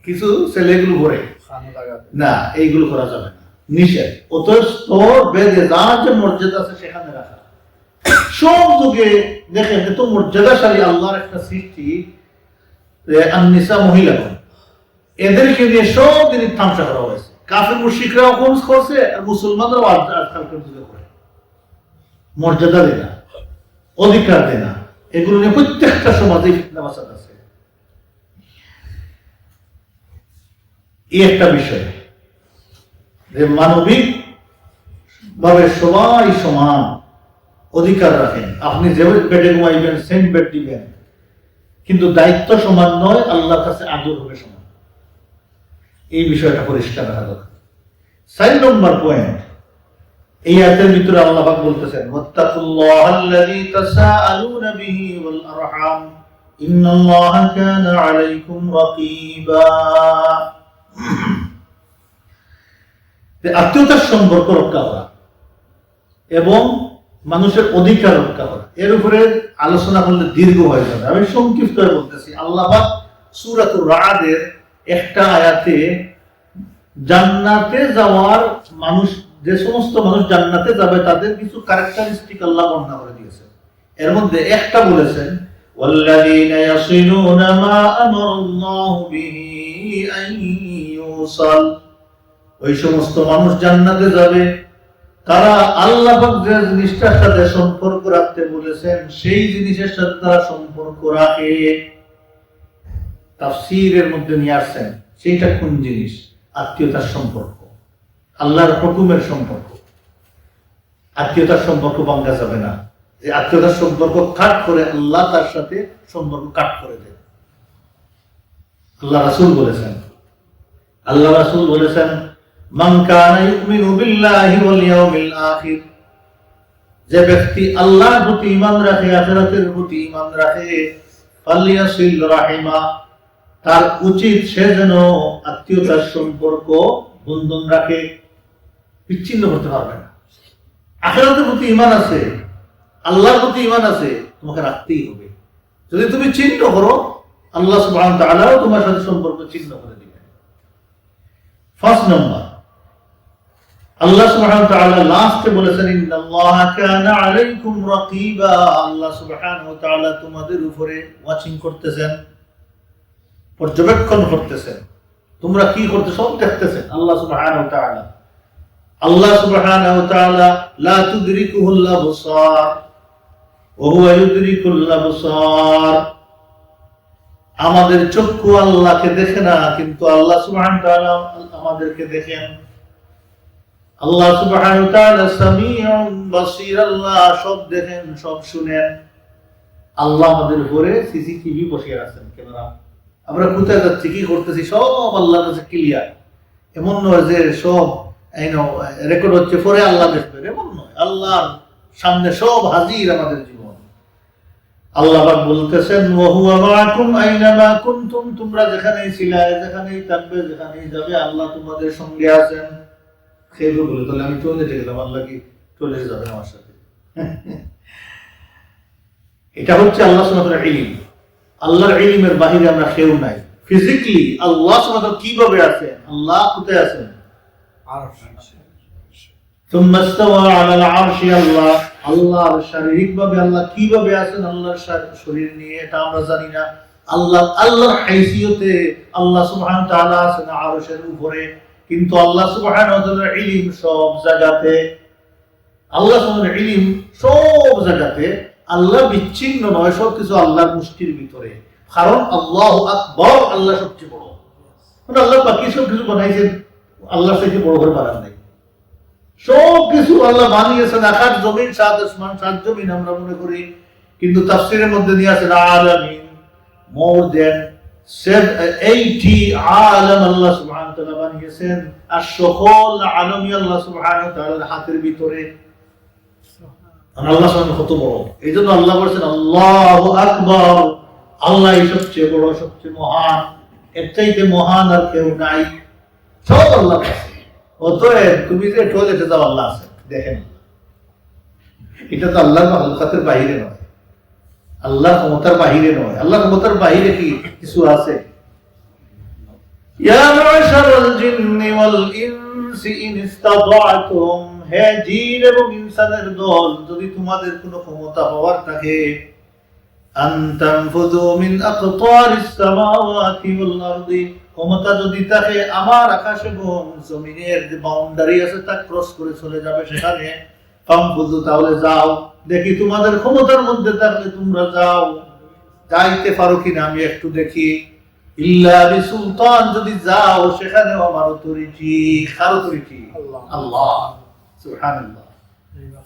কিছু ছেলেগুলো পরে না, এইগুলো করা যাবে না, নিষেধ। অত স্তর বেদে যার যে মর্যাদা আছে সেখানে রাখা। সব যুগে দেখেন এত মর্যাদাশালী আল্লাহর একটা সৃষ্টি, আন-নিসা মহিলাগণ, এদেরকে নিয়ে সব দিনই তামসা করা হয়েছে। কাফির মুশরিকরাও কম করছে, আর মুসলমানরাও আজকালকার যুগে করে। মর্যাদা দেনা, অধিকার দেনা, এগুলো নিয়ে প্রত্যেকটা সমাজে ফিতনা ফাসাদ আছে। এই একটা বিষয় যে মানবিক ভাবে সবাই সমান অধিকার রাখেন। আপনি যে বেডে ঘুমাইবেন সেম বেড দিবেন, কিন্তু দায়িত্ব সমান নয়, আল্লাহর কাছে আদর হবে সমান। এই বিষয়টা পরিষ্কার রাখা দরকার। 4 নম্বর পয়েন্ট, এই আয়াতের ভিতরে আল্লাহ পাক বলতেছেন ওয়াত্তাকুল্লাহাল্লাযী তাসাআলুনা বিহি ওয়াল আরহাম ইন্নাল্লাহা কানা আলাইকুম রাকীবা। আত্মীয়তার সম্পর্ক রক্ষা করা এবং মানুষের অধিকার রক্ষা করা, এর উপরে আলোচনা করলে দীর্ঘ হয়ে যাবে। আমি সংক্ষিপ্ত বলতেছি। আল্লাহ পাক সূরাতুর রা'দের একটা আয়াতে জান্নাতে যাওয়ার মানুষ, যে সমস্ত মানুষ জান্নাতে যাবে তাদের কিছু ক্যারেক্টারিস্টিক আল্লাহ বর্ণনা করে দিয়েছেন। এর মধ্যে একটা বলেছেন والذين يصلون ما أمر الله به أن يوصل ওই সমস্ত মানুষ জান্নাতে যাবে তারা আল্লাহ পাক যে জিনিসটার সাথে সম্পর্ক রাখতে বলেছেন সেই জিনিসের সাথে তারা সম্পর্ক রাখে। তাফসীরের মধ্যে নিয়ে আসছেন সেইটা কোন জিনিস? আত্মীয়তার সম্পর্ক, আল্লাহর হুকুমের সম্পর্ক। আত্মীয়তার সম্পর্ক ভাঙা যাবে না, যে আত্মীয়তার সম্পর্ক কাট করে আল্লাহ তার সাথে সম্পর্ক কাট করে দেন। আল্লাহ রাসূল বলেছেন মান কানা ইউমিনু বিল্লাহি ওয়াল ইয়াউমিল আখির, যে ব্যক্তি আল্লাহর প্রতি ঈমান রাখে, আখিরাতের প্রতি ঈমান রাখে, ফালিয়াসিল রাহিমা, তার উচিত সে যেন আত্মীয়তার সম্পর্ক বন্ধন রাখে, বিচ্ছিন্ন করতে পারবে না। আখিরাতের প্রতি ঈমান আছে, আল্লাহর প্রতি ঈমান আছে, তোমাকে রাখতেই হবে। যদি তুমি ছিন্ন করো, আল্লাহ সুবহানাহু ওয়া তাআলা তোমার সাথে সম্পর্ক ছিন্ন করে দিবেন। ফার্স্ট নাম্বার, আল্লাহ সুবহানাহু ওয়া তাআলা লাস্টে বলেছেন ইন্নাল্লাহা কানা আলাইকুম রাকিবা, আল্লাহ সুবহানাহু ওয়া তাআলা তোমাদের উপরে ওয়াচিং করতেছেন, পর্যবেক্ষণ করতেছেন, তোমরা কি করতে সব দেখতেছেন আল্লাহ সুবহানাহু ওয়া তাআলা। আল্লাহ সুবহানাহু ওয়া তাআলা লা তুদরিকুহুল আবসার ওয়া হুয়া ইউদরিকুল আবসার, আমাদের চক্ষু আল্লাহকে দেখে না, কিন্তু আল্লাহ সুবহানাহু ওয়া তাআলা আমাদেরকে দেখেন। আল্লাহ সুবহানাহু ওয়া তাআলা সামিউন বাসীর, আল্লাহ সব দেখেন, সব শুনেন। আল্লাহ আমাদের উপরে সিসিটিভি বসিয়ে আছেন, ক্যামেরা। আমরা কোথায় যাচ্ছি, কি করতেছি, সব আল্লাহর কাছে ক্লিয়ার। এমন নয় যে সব রেকর্ড হচ্ছে পরে আল্লাহ দেখবেন, এমন নয়। আল্লাহর সামনে সব হাজির আমাদের জীবন। আল্লাহ পাক বলতেছেন ওয়া হুয়া মাআকুম আইনামা কুনতুম, তোমরা যেখানেই ছিলে, যেখানেই থাকবে, যেখানেই যাবে, আল্লাহ তোমাদের সঙ্গে আছেন। খেয়ে বলে তাহলে আমি চলে গেলাম, আল্লাহ কি চলে যাবে আমার সাথে? এটা হচ্ছে আল্লাহ সুবহানাহু ওয়া তাআলার ইলম। আল্লাহর ইলমের বাহিরে আমরা কেউ নাই। ফিজিক্যালি আল্লাহ সুবহানাহু ওয়া তাআলা কিভাবে আছেন, আল্লাহ কোথায় আছেন? সুম্মা ইস্তাওয়া আলাল আরশি, আল্লাহ শারীরিকভাবে আল্লাহ কিভাবে আছেন, আল্লাহর শরীর নিয়ে এটা আমরা জানি না। আল্লাহর হাইসিয়তে আল্লাহ সুবহানাহু ওয়া তাআলা আছেন আরশের উপরে, কিন্তু আল্লাহ সুবহানাহু ওয়া তাআলার ইলম সব জায়গাতে। আল্লাহ সুবহানাহু ওয়া তাআলার ইলম সব জায়গাতে, আল্লাহ বিচ্ছিন্ন নয়, সবকিছু আল্লাহর মুষ্টির ভিতরে। কারণ আল্লাহু আকবার, আল্লাহ সবচেয়ে বড়। মানে আল্লাহ বাকি সব কিছু বানাইছেন, আল্লাহ থেকে বড় করে বানান নাই। সব কিছু আল্লাহ বানিয়েছেন, আকাশ জমিন, সাত আসমান, সাত জমিন আমরা মনে করি, কিন্তু তাফসীরের মধ্যে নিয়ে আছেন আলামিন, মোর দেন 80 আলাম আল্লাহ সুবহানাহু ওয়া তাআলা বানিয়েছেন। আর সকল আলামই আল্লাহ সুবহানাহু ওয়া তাআলার হাতের ভিতরে। আল্লাহ সুবহানাহু কত বড়, এই জন্য আল্লাহ বলেছেন আল্লাহু আকবার, আল্লাহ সবচেয়ে বড়, সবচেয়ে মহান, এর চাইতে মহান আর কেউ নাই, সব আল্লাহ আছে। অতএব তুমি যে টয়লেটে যাও, আল্লাহ আছে, দেখেন। এটা তো আল্লাহর মাখলুকাতের বাহিরে নয়, আল্লাহর ক্ষমতার বাহিরে নয়। আল্লাহর ক্ষমতার বাহিরে কি কিছু আছে? ইয়া মা'শারাল জিন্নি ওয়াল ইনসি ইন ইসতাতা'তুম, হে জিন এবং ইনসানের দল, যদি তোমাদের কোনো ক্ষমতা হওয়ার থাকে, আন তানফুযু মিন আকতারিস সামাওয়াতি ওয়াল আরদি, ক্ষমতা যদি থাকে আমার আকাশ এবং জমিনের যে বাউন্ডারি আছে তা ক্রস করে চলে যাবে সেখানে, ফানফুযু, তাহলে যাও। দেখি তোমাদের ক্ষমতার মধ্যে থাকলে তোমরা যাও, যাইতে পারো কিনা আমি একটু দেখি। ইল্লা বিসুলতান, যদি যাও সেখানেও আমার অথরিটি, কার অথরিটি? আল্লাহ। সুবহানাল্লাহ।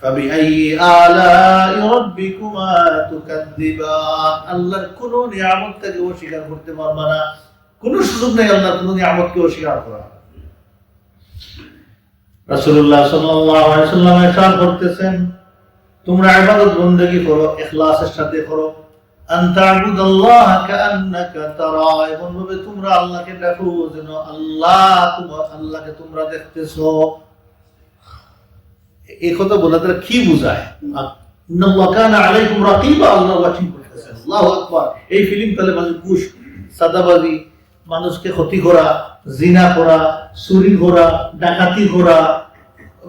ফাবিআইয়ি আলাই রাব্বিকুমা তুকাযযিবান, আল্লাহর কোন নিয়ামতকে অস্বীকার করতে পারবা না, কোন সুযোগ নেই আল্লাহর কোন নিয়ামতকে অস্বীকার করা। রাসূলুল্লাহ সাল্লাল্লাহু আলাইহি ওয়াসাল্লাম ইরশাদ করতেছেন, তোমরা ইবাদত বندگی করো, ইখলাসের সাথে করো। আন তা'বুদাল্লাহা কাআন্নাকা তারা, এমন ভাবে তোমরা আল্লাহকে দেখো যেন আল্লাহকে তোমরা দেখতেছো। এই কথা বলা দ্বারা কি বোঝায়? ইন্নাল্লাহা কানা আলাইকুম রাকিবা, আল্লাহ ওয়াচিং করতেছেন। আল্লাহু আকবার। এই ফিলিং তাহলে মানে ঘুষ, সাদাবাজি, মানুষকে ক্ষতি করা, জিনা করা, চুরি করা, ডাকাতি করা,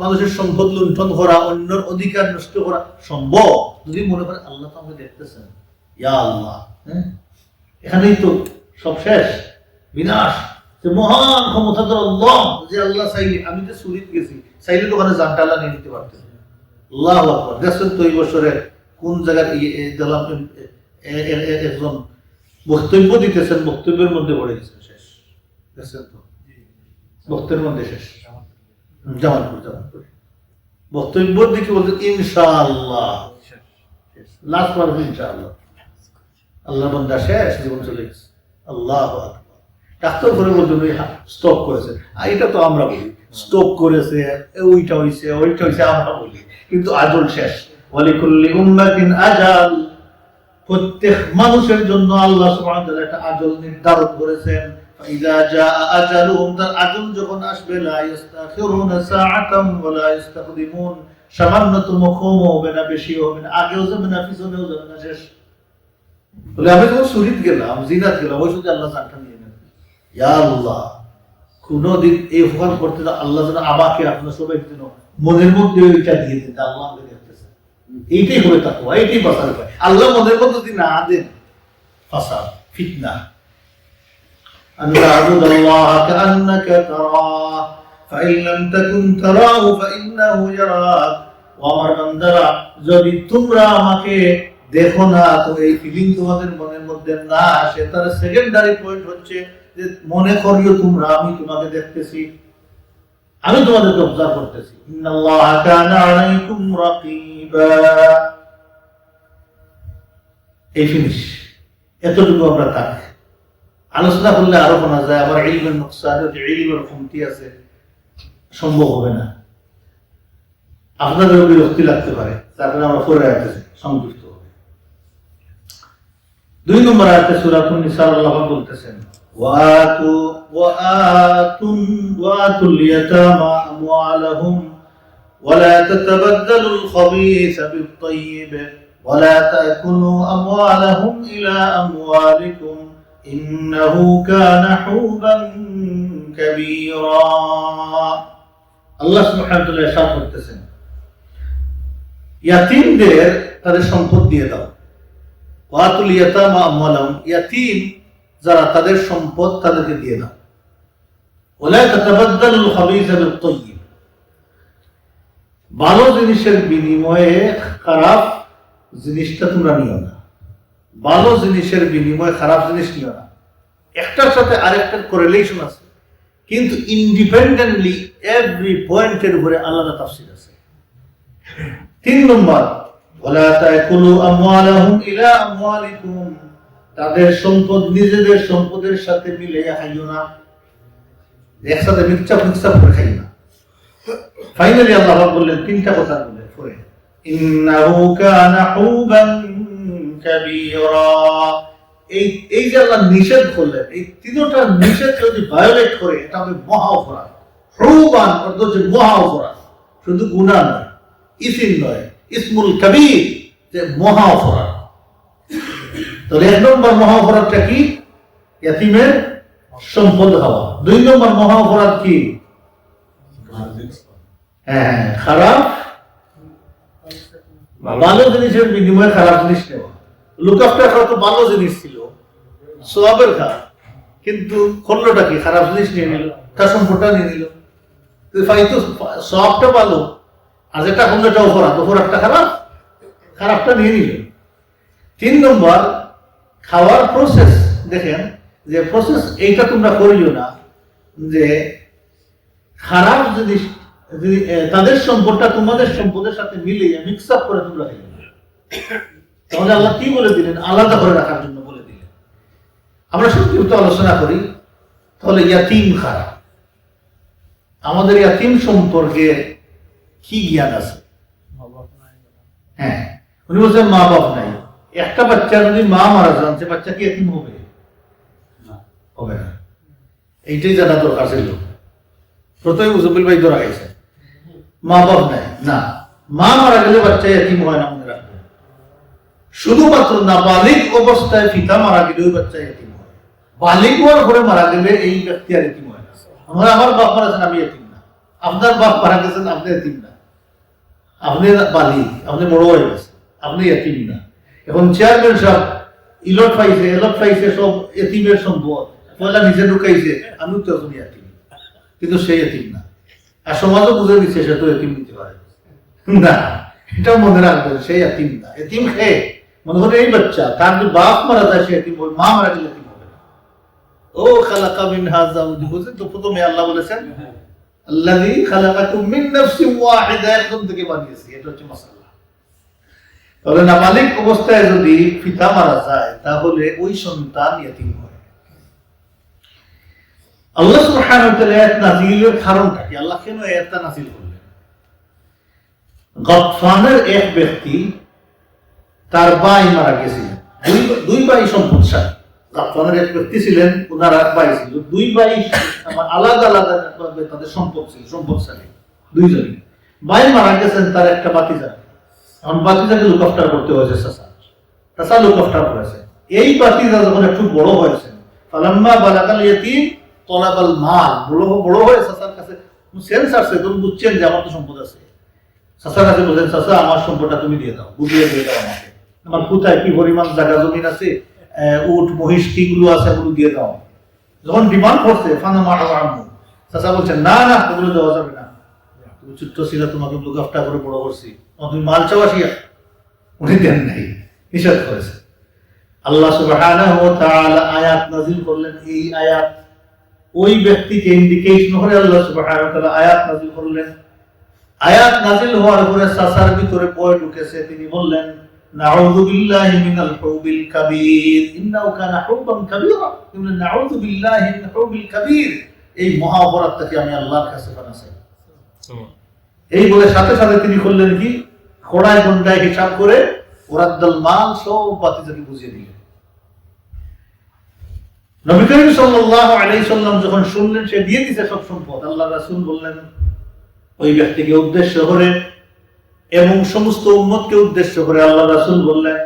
মানুষের সম্পদ লুণ্ঠন করা, অন্যের অধিকার নষ্ট করা সম্ভব যদি মনে করে আল্লাহ তো আমাকে দেখতেছেন। ইয়া আল্লাহ, এখানেই তো সব শেষ, বিনাশ। যে মহান ক্ষমতাধর আল্লাহ, যে আল্লাহ চাইলে, আমি তো সুরিত গেছি, চাইলে তো ওখানে জানটা আল্লাহ নিয়ে নিতে পারতেন। আল্লাহু আকবার। দেখছেন তো এই বছরে কোন জায়গার একজন বক্তব্য দিতেছেন, বক্তব্যের মধ্যে পড়ে গেছেন, শেষ। দেখছেন তো বক্তব্যের মধ্যে শেষ। জামালপুর বক্তব্যের দিকে বলতে ইনশাআল্লাহ, লাস্ট বার ইনশাআল্লাহ, আল্লাহ বান্দা শেষ, জীবন চলে গেছে। আল্লাহু আকবার। ডাক্তার করে বলতে স্টপ করেছে, এটা তো আমরা বলি স্টপ করেছে, ওইটা হইছে আমরা বলি, কিন্তু আজল শেষ। ওয়ালিকুল্লি উম্মাতিন আজাল, প্রত্যেক মানুষের জন্য আল্লাহ সুবহানাহু ওয়া তাআলা একটা আজল নির্ধারণ করেছেন। ফাইযা জাআ আজালুহুম, তার আজল যখন আসবে, লা ইস্তাখিরুনা সাআতাম ওয়া লা ইস্তাকদিমুন, সামান্যতম কমও হবে না, বেশিও হবে না, আগেও যাবে না, পিছনেও যাবে না, শেষ। বলে আমি যখন শরীর গেলাম, জিনাত গেলাম, ওই শুধু আল্লাহ জানটা নিয়ে নেন। ইয়া আল্লাহ, কোনদিন এই ফোন করতে না, আল্লাহ যেন আমাকে আপনার সবাই যেন মনের মধ্যে ওইটা দিয়ে দিন, আল্লাহ আমাকে দেখতেছে। এইটাই হবে তাকওয়া, এইটাই বাঁচার উপায়। আল্লাহ মনের মধ্যে যদি না দেন, ফাসাদ, ফিতনা। আন তা'বুদাল্লাহ কাআন্নাকা তারাহ ফাইন লাম তাকুন তারাহু ফাইন্নাহু ইয়ারাক। ও আমার বান্দারা, যদি তোমরা আমাকে দেখো না, তো এই ফিলিং তোমাদের মনের মধ্যে না আসে, তার সেকেন্ডারি পয়েন্ট হচ্ছে যে মনে করিও তোমরা আমি তোমাকে দেখতেছি, আমি তোমাদেরকে অবজার্ভ করতেছি। ইন্নাল্লাহা কানা আলাইকুম রাকিবা। এই ফিনিশ, এতটুকু আমরা থাক। আলোচনা করলে আরো শোনা যায়, আবার ইলমের নুকসান, ইলমের কমতি আছে, সম্ভব হবে না, আপনাদের বিরক্তি লাগতে পারে, তারপরে আমরা পরে আসতেছি সংযুক্ত হবে। 2 নম্বর আয়াতে সূরাতুন নিসা আল্লাহ বলতেছেন, ওয়াতুল ইয়াতামা আমওয়ালাহুম ওয়ালা তাতাবাদদালুল খাবিসা বিত-তাইয়্যিব ওয়ালা তাকুলু আমওয়ালাহুম ইলা আমওয়ালিকুম ইন্নাহু কানা হুবান কাবীরা। আল্লাহ সুবহানাহু ওয়া তাআলা ইরশাদ করতেছেন, ইয়াতীমদের তাদের সম্পদ দিয়ে দাও। ওয়াতুল ইয়াতামা আমওয়ালাহুম, ইয়াতীম যারা, তাদের সম্পদ তাদেরকে দিয়ে দাও। ওয়ালা তাতাবাদদালুল খাবিসা বিত-তাইয়্যিব, ভালো জিনিসের বিনিময়ে খারাপ জিনিসটা তোমরা নিও না। ভালো জিনিসের বিনিময়ে খারাপ জিনিস নিও না। একটার সাথে আরেকটার কোরিলেশন আছে, কিন্তু ইন্ডিপেন্ডেন্টলি এভরি পয়েন্টের উপরে আলাদা তাফসীর আছে। 3 নম্বর, ওয়ালা তাকুলু আমওয়ালাহুম ইলা আমওয়ালিকুম, তাদের সম্পদ নিজেদের সম্পদের সাথে মিলিয়ে খাইও না, একসাথে মিক্সআপ করে খাইও না। ফাইনালি আল্লাহ বললেন 3টা কথা বলে পরে, ইন্নাহু কানা হুবান কাবীরা। এই যে আল্লাহ নিষেধ করলেন, এই 3টা নিষেধ যদি ভায়োলেট করে, এটা হবে মহা অপরাধ। হুবান অর্থ হচ্ছে মহা অপরাধ, শুধু গুনাহ নয়, ইসিম নয়, ইসমুল কাবীর, যে মহা অপরাধ। তাহলে 1 নম্বর মহা অপরাধটা কি? ইয়াতীমের সম্পদ খাওয়া। 2 নম্বর মহা অপরাধ কি? খারাপ ভালো জিনিসের বিনিময়ে খারাপ জিনিস নেওয়া। লুকাফটা হয়তো ভালো জিনিস ছিল, সওয়াবের কাজ, কিন্তু করলোটা কি? খারাপ জিনিস নিয়ে নিল, তার সম্পদটা নিয়ে নিল। ফাইতো সওয়াবটা ভালো, আর যেটা করলো এটা অপরাধ, অপরাধটা খারাপ, খারাপটা নিয়ে নিল। 3 নম্বর, খাওয়ার প্রসেস দেখেন, যে প্রসেস এইটা তোমরা করিও না, যে খারাপ জিনিস তাদের সম্পদটা তোমাদের সম্পদের সাথে মিলিয়ে মিক্সআপ করে তোমরা খেলে। তাহলে আল্লাহ কি বলে দিলেন? আলাদা করে রাখার জন্য বলে দিলেন। আমরা সংক্ষিপ্ত আলোচনা করি, তাহলে ইয়াতীম খারাপ। আমাদের ইয়াতীম সম্পর্কে কি জ্ঞান আছে? হ্যাঁ, উনি বলছেন মা বাপ নাই। একটা বাচ্চা যদি মা মারা যান, সে বাচ্চা কি ইয়াতীম হবে? হবে না। এইটাই জানা দরকার ছিল। প্রথমে মুজব্বিল ভাই ধরা গেছে, মা বাপ নাই না, মা মারা গেলে বাচ্চা ইয়াতীম হয় না, মনে রাখবেন। শুধুমাত্র নাবালিগ অবস্থায় পিতা মারা গেলে ওই বাচ্চা ইয়াতীম হয়। বালিগ হওয়ার পরে মারা গেলে এই ব্যক্তি আর ইয়াতীম হয় না। আমার বাপ মারা গেছেন, আমি ইয়াতীম না। আপনার বাপ মারা গেছেন, আপনি ইয়াতীম না। আপনি বালিগ, আপনি বড় হয়ে গেছেন, আপনি ইয়াতীম না। এখন চেয়ারম্যান সাহেব ইলট পাইছে এলট পাইছে সব এতিমের সম্পদ পয়লা নিজে ঢুকাইছে আমি তো এখন এতিম কিন্তু সেই এতিম না আর সমাজও বুঝে দিচ্ছে সে তো এতিম নিতে পারে না এটা মনে রাখবেন সেই এতিম না এতিম খেয়ে মনে করে এই বাচ্চা তার যে বাপ মারা যায় সে এতিম হবে মা মারা গেলে এতিম হবে না ও খালাকা মিনহা যাওজি বুঝেন তো প্রথমে আল্লাহ বলেছেন আল্লাযী খালাকাকুম মিন নাফসিন ওয়াহিদা একদম থেকে বানিয়েছে এটা হচ্ছে মাসালা তবে নাবালিগ অবস্থায় যদি পিতা মারা যায় তাহলে ওই সন্তান ইতিম হয় আল্লাহ সুবহানাহু ওয়া তাআলা আয়াত নাযিলের কারণটা কি আল্লাহ কেন আয়াতটা নাযিল করলেন গতফানের এক ব্যক্তি তার ভাই মারা গেছিলেন দুই ভাই সম্পদশালী গতফানের এক ব্যক্তি ছিলেন ওনার এক ভাই ছিল দুই ভাই আলাদা আলাদা তাদের সম্পদ ছিল সম্পদশালী দুইজনই ভাই মারা গেছেন তার একটা ভাতিজা এখন বাতিজাকে লুক আফটার করতে হয়েছে চাচা লুক আফটার করেছে এই বাতিজা যখন একটু বড় হয়েছে ফালাম্মা বালাগাল ইয়াতীম তলাবাল মাল বড় হয়ে চাচার কাছে সেন্স আসছে তুমি বুঝছেন যে আমার তো সম্পদ আছে চাচার কাছে বলছেন চাচা আমার সম্পদটা তুমি দিয়ে দাও বুঝিয়ে দিয়ে দাও আমাকে আমার কোথায় কি পরিমাণ জায়গা জমিন আছে উট মহিষ কিগুলো আছে ওগুলো দিয়ে দাও যখন ডিমান্ড করছে ফানামা আম্মু চাচা বলছেন না না ওগুলো দেওয়া যাবে না তুমি ছোট্ট ছিল তোমাকে লুক আফটার করে বড় করছি তুমি মাল চাও আসিয়া উনি দেন নাই নিষেধ করেছে আল্লাহ সুবহানাহু ওয়া তাআলা আয়াত নাযিল করলেন এই আয়াত ওই ব্যক্তিকে ইন্ডিকেশন করে আল্লাহ সুবহানাহু ওয়া তাআলা আয়াত নাযিল করলেন আয়াত নাযিল হওয়ার পরে সাসার ভিতরে ভয় ঢুকেছে তিনি বললেন নাউযু বিল্লাহি মিনাল হুবিল কাবীর ইন্নাহু কানা হুবান কাবীরা তুমি নাউযু বিল্লাহি মিনাল হুবিল কাবীর এই মহা অপরাধ থেকে আমি আল্লাহর কাছে পানা চাই এই বলে সাথে সাথে তিনি করলেন কি খোড়ায় গন্ডায় হিসাব করে ওরাদ্দাল মাল সব বাতিজাকে বুঝিয়ে দিলেন নবী করিম সাল্লাল্লাহু আলাইহি সাল্লাম যখন শুনলেন সে দিয়ে দিয়েছে সব সম্পদ আল্লাহ রাসূল বললেন ওই ব্যক্তিকে উদ্দেশ্য করে এবং সমস্ত উম্মতকে উদ্দেশ্য করে আল্লাহ রাসূল বললেন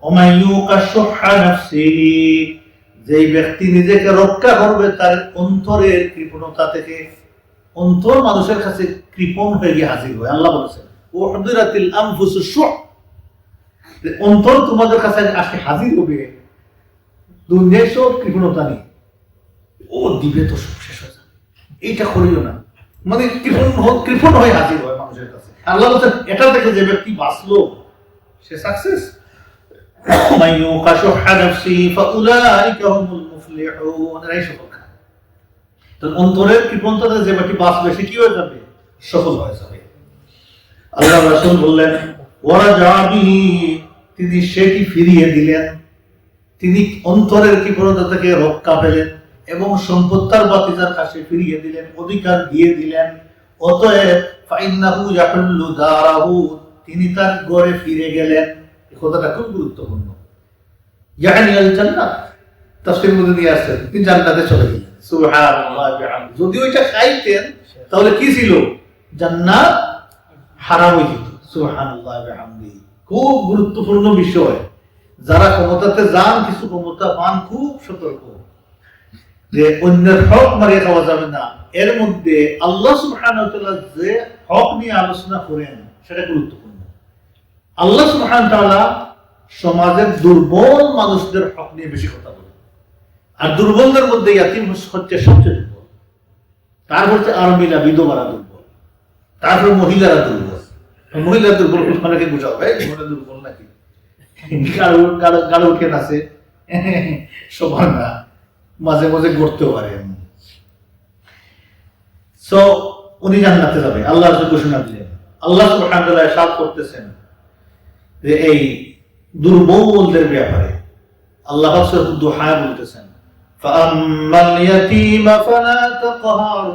ওমাইয়ুকা শুহা নাফসিহি যেই ব্যক্তি নিজেকে রক্ষা করবে তার অন্তরের কৃপণতা থেকে অন্তর মানুষের কাছে কৃপণ হয়ে গিয়ে হাজির হয় আল্লাহ বলেছেন উহদিরাতিল আনফুসুশ শুহ অন্তর তোমাদের কাছে আসে হাজির হবে দুনিয়ায় সব কৃপণতা নেই ও দিবে তো সব শেষ হয়ে যাবে এইটা করিও না মানে কৃপণ হয়ে হাজির হয় মানুষের কাছে আল্লাহ বলেছেন এটা থেকে যে ব্যক্তি বাঁচলো সে সাকসেস মাইয়ুকা শুহা নাফসি ফাউলাইকা হুমুল মুফলিহুন এই সফল অন্তরের কৃপণতাতে যে ব্যক্তি বাঁচবে সে কি হয়ে যাবে সফল হয়ে যাবে আল্লাহ রাসূল বললেন ওয়ারাজাবিহি তিনি সেটি ফিরিয়ে দিলেন তিনি অন্তরের কৃপণতা থেকে রক্ষা পেলেন এবং সম্পত্তার বাতিজার কাছে ফিরিয়ে দিলেন অধিকার দিয়ে দিলেন অতএব ফাইন্নাহু ইয়াহুল্লু দারাহু তিনি তার ঘরে ফিরে গেলেন এই কথাটা খুব গুরুত্বপূর্ণ ইয়ানি আল জান্নাত তাফসীরের মধ্যে দিয়ে আসছে তিনি জান্নাতে চলে গেলেন সুবহানাল্লাহ বিহামদিহি যদি ওইটা খাইতেন তাহলে কি ছিল জান্নাত হারাম হয়ে যেত সুবহানাল্লাহ বিহামদিহি খুব গুরুত্বপূর্ণ বিষয় যারা ক্ষমতাতে যান কিছু ক্ষমতা পান খুব সতর্ক যে অন্যের হক মারিয়ে খাওয়া যাবে না এর মধ্যে আল্লাহ সুবহানাহু ওয়া তাআলা যে হক নিয়ে আলোচনা করেন সেটা গুরুত্বপূর্ণ আল্লাহ সুবহানাহু ওয়া তাআলা সমাজের দুর্বল মানুষদের হক নিয়ে বেশি কথা বলেন আর দুর্বলদের মধ্যে ইয়াতীম হচ্ছে সবচেয়ে দুর্বল তারপর আরমিলা বিধবারা দুর্বল তারপর মহিলারা দুর্বল মহিলা দুর্বল অনেকে বোঝাও ভাই মহিলা দুর্বল নাকি গাড়ো উঠে নাচে সবার না মাঝে মাঝে গড়তে পারে সো উনি জান্নাতে যাবে আল্লাহ ঘোষণা দিলেন আল্লাহ সুবহানাহু ওয়া তাআলা ইরশাদ করতেছেন যে এই দুর্বলদের ব্যাপারে আল্লাহ সূরা দুহা বলতেছেন ফাআম্মাল ইয়াতীমা ফালা তাকহার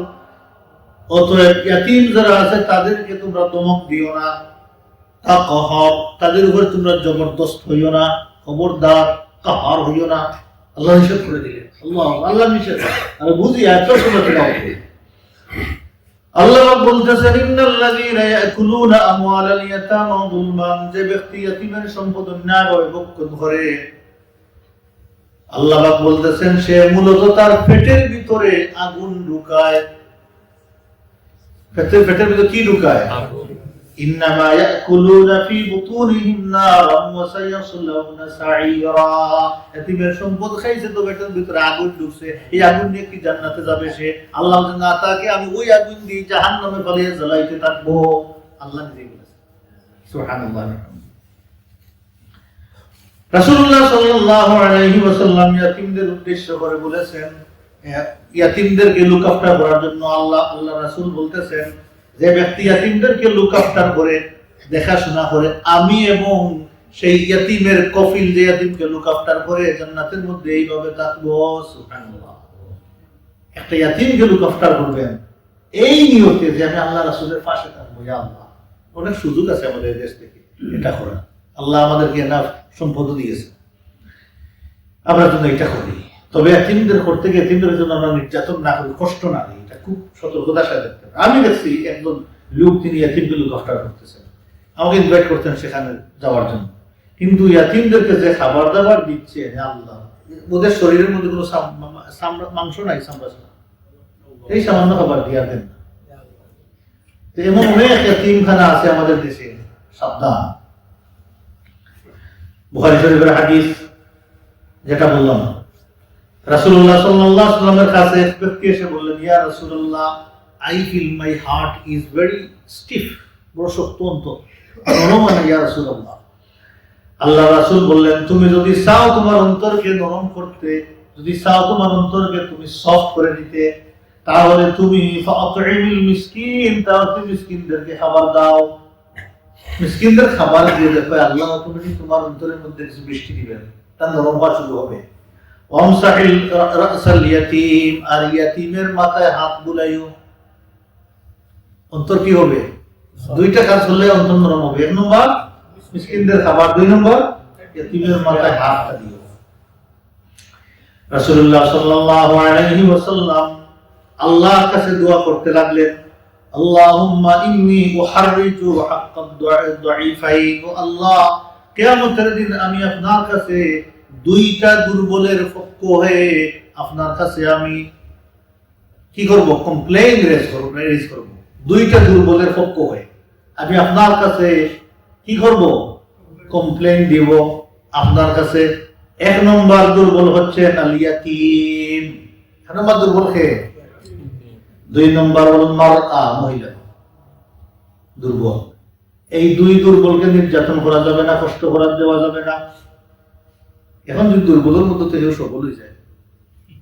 অতএব ইয়াতীম যারা আছে তাদেরকে তোমরা ধমক দিও না তাকহার তাদের উপর তোমরা জবরদস্ত হইও না খবরদার কাহার হইও না আল্লাহ নিষেধ করে দিলেন আল্লাহ নিষেধ আর বুঝি এত সময় তেলাওয়াত আল্লাহ বলতেছেন ইন্নাল্লাযীনা ইয়াকুলুনা আমওয়ালাল ইয়াতামা যুলমান যে ব্যক্তি ইয়াতীমের সম্পদ অন্যায়ভাবে ভক্ষণ করে আল্লাহ বলতেছেন সে মূলত তার পেটের ভিতরে আগুন ঢুকায় পেটের ভিতরে কি ঢুকায় ইন্নামা ইয়াকুলুনা ফি বুতুনিহিম নারাম ওয়া সায়াসলাউনা সাঈরা। এতিমের সম্পদ খাইছে তো পেটের ভিতরে আগুন ঢুকছে, এই আগুন নিয়ে কি জান্নাতে যাবে সে? আল্লাহ বলেন না, তাকে আমি ওই আগুন দিয়ে জাহান্নামে ফেলিয়ে জ্বালাইতে থাকবো। আল্লাহ নিজেই বলেছেন। সুবহানাল্লাহ। রাসূলুল্লাহ সাল্লাল্লাহু আলাইহি ওয়াসাল্লাম ইয়াতীমদের উদ্দেশ্য করে বলেছেন, ইয়াতীমদেরকে লুক আফটার করার জন্য আল্লাহ রাসূল বলতেছেন, যে ব্যক্তি ইয়াতীমদেরকে লুক আফটার করে, দেখাশোনা করে, আমি এবং সেই ইয়াতীমের কফিল যে ইয়াতীমকে লুক আফটার করে জান্নাতের মধ্যে এইভাবে থাকবো। সুবহানাল্লাহ। একটা ইয়াতীমকে লুক আফটার করবেন এই নিয়তে যে আমি আল্লাহ রাসূলের পাশে থাকবো। ইয়া আল্লাহ, অনেক সুযোগ আছে আমাদের দেশ থেকে এটা করা। আল্লাহ আমাদেরকে এনাফ সম্পদ দিয়েছে, আমরা যেন এটা করি। তবে এতিমদের করতে গিয়ে এতিমদের জন্য আমরা নির্যাতন না করি, কষ্ট না দিই, এটা খুব সতর্কতার সাথে দেখতে হবে। আমি দেখছি একজন লোক, তিনি এতিমকে লুক আফটার করতেছেন, আমাকে ইনভাইট করতেন সেখানে যাওয়ার জন্য, কিন্তু এতিমদেরকে যে খাবার দাবার দিচ্ছে, আল্লাহ, ওদের শরীরের মধ্যে কোনো মাংস নাই, চামড়া, এই সামান্য খাবার দিয়া দেন না। এমন অনেক এতিমখানা আছে আমাদের দেশে, সাবধান। বুখারী শরীফের হাদিস যেটা বললাম, রাসূলুল্লাহ সাল্লাল্লাহু আলাইহি ওয়াসাল্লামের কাছে এক ব্যক্তি এসে বললেন, ইয়া রাসূলুল্লাহ, I feel my heart is very stiff, বড় শক্ত অন্তর, নরম না ইয়া রাসূলুল্লাহ। আল্লাহ রাসূল বললেন, তুমি যদি চাও তোমার অন্তরকে নরম করতে, যদি চাও তোমার অন্তরকে তুমি সফট করে দিতে, তাহলে তুমি ফাআতিমিল মিসকিন, তাহলে তুমি মিসকিনদেরকে খাবার দাও। মিসকিনদের খাবার দিয়ে দেখো আল্লাহ অটোমেটিক তোমার অন্তরের মধ্যে কিছু বৃষ্টি দিবেন, তার নরম হওয়া শুরু হবে। ওয়ামসাহিল রাসাল ইয়াতীম, আর ইয়াতীমের মাথায় হাত বুলাইও, অন্তর কি হবে? দুইটা কাজ করলে অন্তর নরম হবে। এক নম্বর মিসকিনদের খাবার, দুই নম্বর ইয়াতীমের মাথায় হাত দিও। রাসূলুল্লাহ সাল্লাল্লাহু আলাইহি ওয়াসাল্লাম আল্লাহর কাছে দোয়া করতে লাগলেন, আল্লাহুম্মা ইন্নী উহাররিজু হাক্কাদ দুআইফাইন। ও আল্লাহ, কিয়ামতের দিন আমি আপনার কাছে দুইটা দুর্বলের পক্ষ হয়ে আপনার কাছে আমি কি করব? কমপ্লেইন রেজ করব। দুইটা দুর্বলের পক্ষ হয়ে আমি আপনার কাছে কি করব? কমপ্লেইন দিব আপনার কাছে। এক নম্বর দুর্বল হচ্ছে আল ইয়াতীম, এক নম্বর দুর্বল কে? দুই নম্বর হল মারআ, মহিলা দুর্বল। এই দুই দুর্বলকে নির্যাতন করা যাবে না, কষ্ট করা দেওয়া যাবে না। এখন যদি দুর্বলের মধ্যে থেকে সফল হয়ে যায়,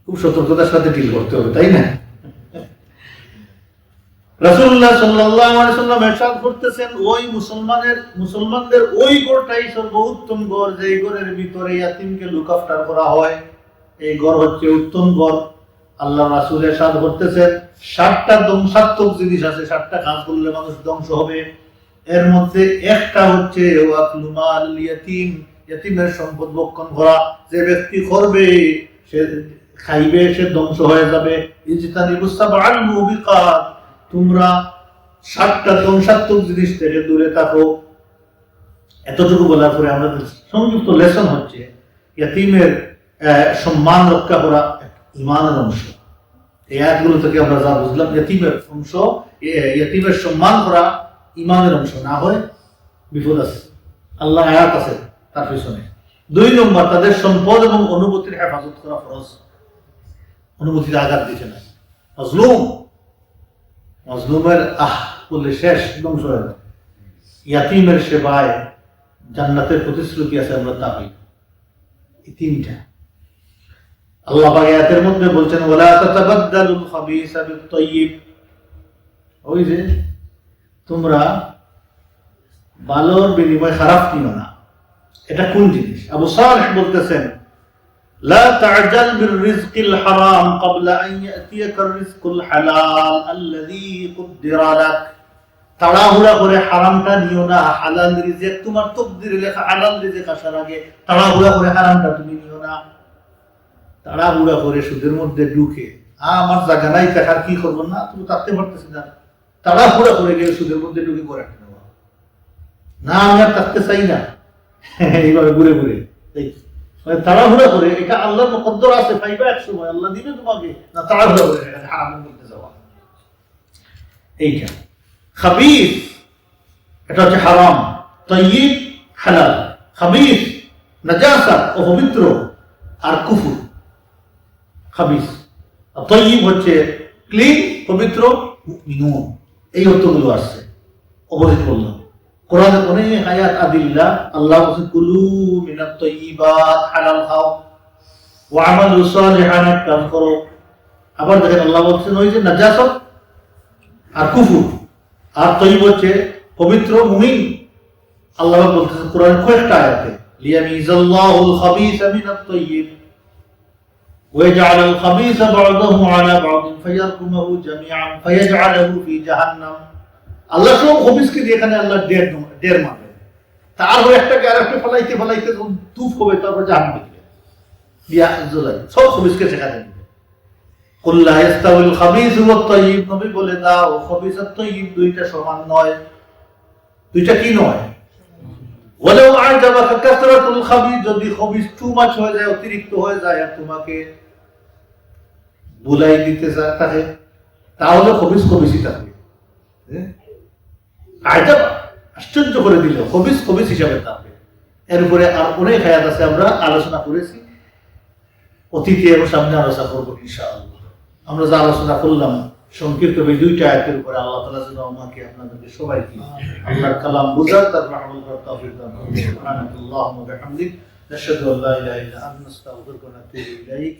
খুব সতর্কতার সাথে ডিল করতে হবে, তাই না? রাসূলুল্লাহ সাল্লাল্লাহু আলাইহি ওয়াসাল্লাম ইরশাদ করতেছেন, ওই মুসলমানদের ওই ঘরটাই সর্বোত্তম ঘর, যে ঘরের ভিতরে ইয়াতীমকে লুক আফটার করা হয়, এই ঘর হচ্ছে উত্তম ঘর। আল্লাহ রাসূল ইরশাদ করতেছেন, 7টা ধ্বংসাত্মক জিনিস আছে, 7টা কাজ করলে মানুষ ধ্বংস হবে। এর মধ্যে একটা হচ্ছে ওয়াকলু মাল ইয়াতীম, ইয়াতীমের সম্পদ ভক্ষণ করা। যে ব্যক্তি করবে, সে খাইবে, সে ধ্বংস হয়ে যাবে। ইজতানিবুস সাবআল মুবিকাত, তোমরা 7টা ধ্বংসাত্মক জিনিস থেকে দূরে থাকো। এতটুকু বলার পরে আমাদের সংযুক্ত লেসন হচ্ছে, ইয়াতীমের সম্মান রক্ষা করা ঈমানের অংশ। এই আয়াতগুলো থেকে আমরা যা বুঝলাম, ইয়াতীমের অংশ, ইয়াতীমের সম্মান করা ঈমানের অংশ, না হয় বিপদ আছে। আল্লাহ আয়াত আছে তার পিছনে। 2 নম্বর, তাদের সম্পদ এবং অনুভূতির হেফাজত করা ফরজ। অনুভূতির আঘাত দিতে না। মাজলুমের বললে শেষ, ধ্বংস হয়ে যাবে। ইয়াতীমের সেবায় জান্নাতের প্রতিশ্রুতি আছে, আমরা তা পাই। এই 3টা আল্লাহ পাক আয়াতের মধ্যে বলছেন, ওয়ালা তাতাবাদদালুল খাবিসা বিত-তাইয়িব, ওই যে তোমরা ভালোর বিনিময়ে খারাপ নিও না। এটা কোন জিনিস? আবু সালেহ বলতেছেন, লা তা'জাল বির-রিজকিল হারাম ক্বাবলা আন ইয়াতিয়াকার রিজকুল হালাল আল্লাযী কুদ্দিরা লাক। তাড়াহুড়া করে হারামটা নিও না। হালাল রিজিক তোমার তকদিরে লেখা হালাল রিজিক আসার আগে তাড়াহুড়া করে হারামটা তুমি নিও না। তাড়াহুড়া করে সুদের মধ্যে ঢুকে আমার জায়গা নাই, টাকার কি করবো না, তুমি থাকতে পারতেছি না, তাড়াহুড়া করে গিয়ে সুদের মধ্যে ঢুকে করে না, আমি আর থাকতে চাই না, এইভাবে ঘুরে ঘুরে তাড়াহুড়া করে। এটা আল্লাহর মুকদ্দর আছে, পাইবা এক সময়, আল্লাহ দিবে তোমাকে, না তাড়াহুড়া করে হারামের মধ্যে যাওয়া। এইটা খাবিস, এটা হচ্ছে হারাম, তাইয়িব হালাল, খাবিস নাজাসাত অপবিত্র, আর কুফর খাবিস। আর তাইয়িব হচ্ছে ক্লিন, পবিত্র, মুমিনুন। এই অর্থগুলো আসছে, অবহিত করলাম। কোরআনে অনেক আয়াত আদিল্লাহ, আল্লাহ বলেছেন কুলু মিনাত তাইয়িবাত, হালাল খাও, ওয়া আমালু সালিহান, কাজ করো। আবার দেখেন আল্লাহ বলছেন ওই যে নাজাসাত আর কুফর, আর তাইয়িব হচ্ছে পবিত্র, মুমিন। আল্লাহ বলতেছেন কোরআনের কয়েকটা আয়াতে, লিয়ামিজাল্লাহুল খাবিসা মিনাত তাইয়িব ويجعل الخبيث بعضه على بعض فيركمه جميعا فيجعله في جهنم। আল্লাহ সব খবিসকে দিয়ে এখানে আল্লাহ ডের মারবে, তার হয়ে একটাকে আর একটা ফলাইতে ফলাইতে তুফ হবে, তারপর জাহান্নামে দিবে, দিয়া জুলাই সব খবিসকে সেখানে দিবে। কুল লা ইস্তাউল খাবিস ওয়াত তাইয়িব, নবী বলে দাও খবিস আর তাইয়িব দুইটা সমান নয়। দুইটা কি নয়? ওয়ালাউ আ'জাবাকা কাসরাতুল খাবিস, যদি খবিস টু মাচ হয়ে যায়, অতিরিক্ত হয়ে যায়, আর তোমাকে বুলাই দিতে থাকে, তাহলে খবিস খবিসই থাকবে। আ'জাব, আশ্চর্য করে দিল, খবিস খবিস হিসাবে থাকবে। এর উপরে আর অনেক আয়াত আছে, আমরা আলোচনা করেছি অতীতে এবং সামনে আলোচনা করবো ইনশাআল্লাহ। আমরা যা আলোচনা করলাম সংক্ষিপ্ত এই দুইটা আয়াতের উপরে, আল্লাহ তাআলা যেন আমাকে আপনাদের সবাইকে আল্লাহর কালাম বুঝার, তার আমল করার তৌফিক দান করুন। সুবহানাল্লাহি ওয়া বিহামদিহি, নাশহাদু আল্লা ইলাহা ইল্লা আনতা, নাস্তাগফিরুকা ওয়া নাতুবু ইলাইক।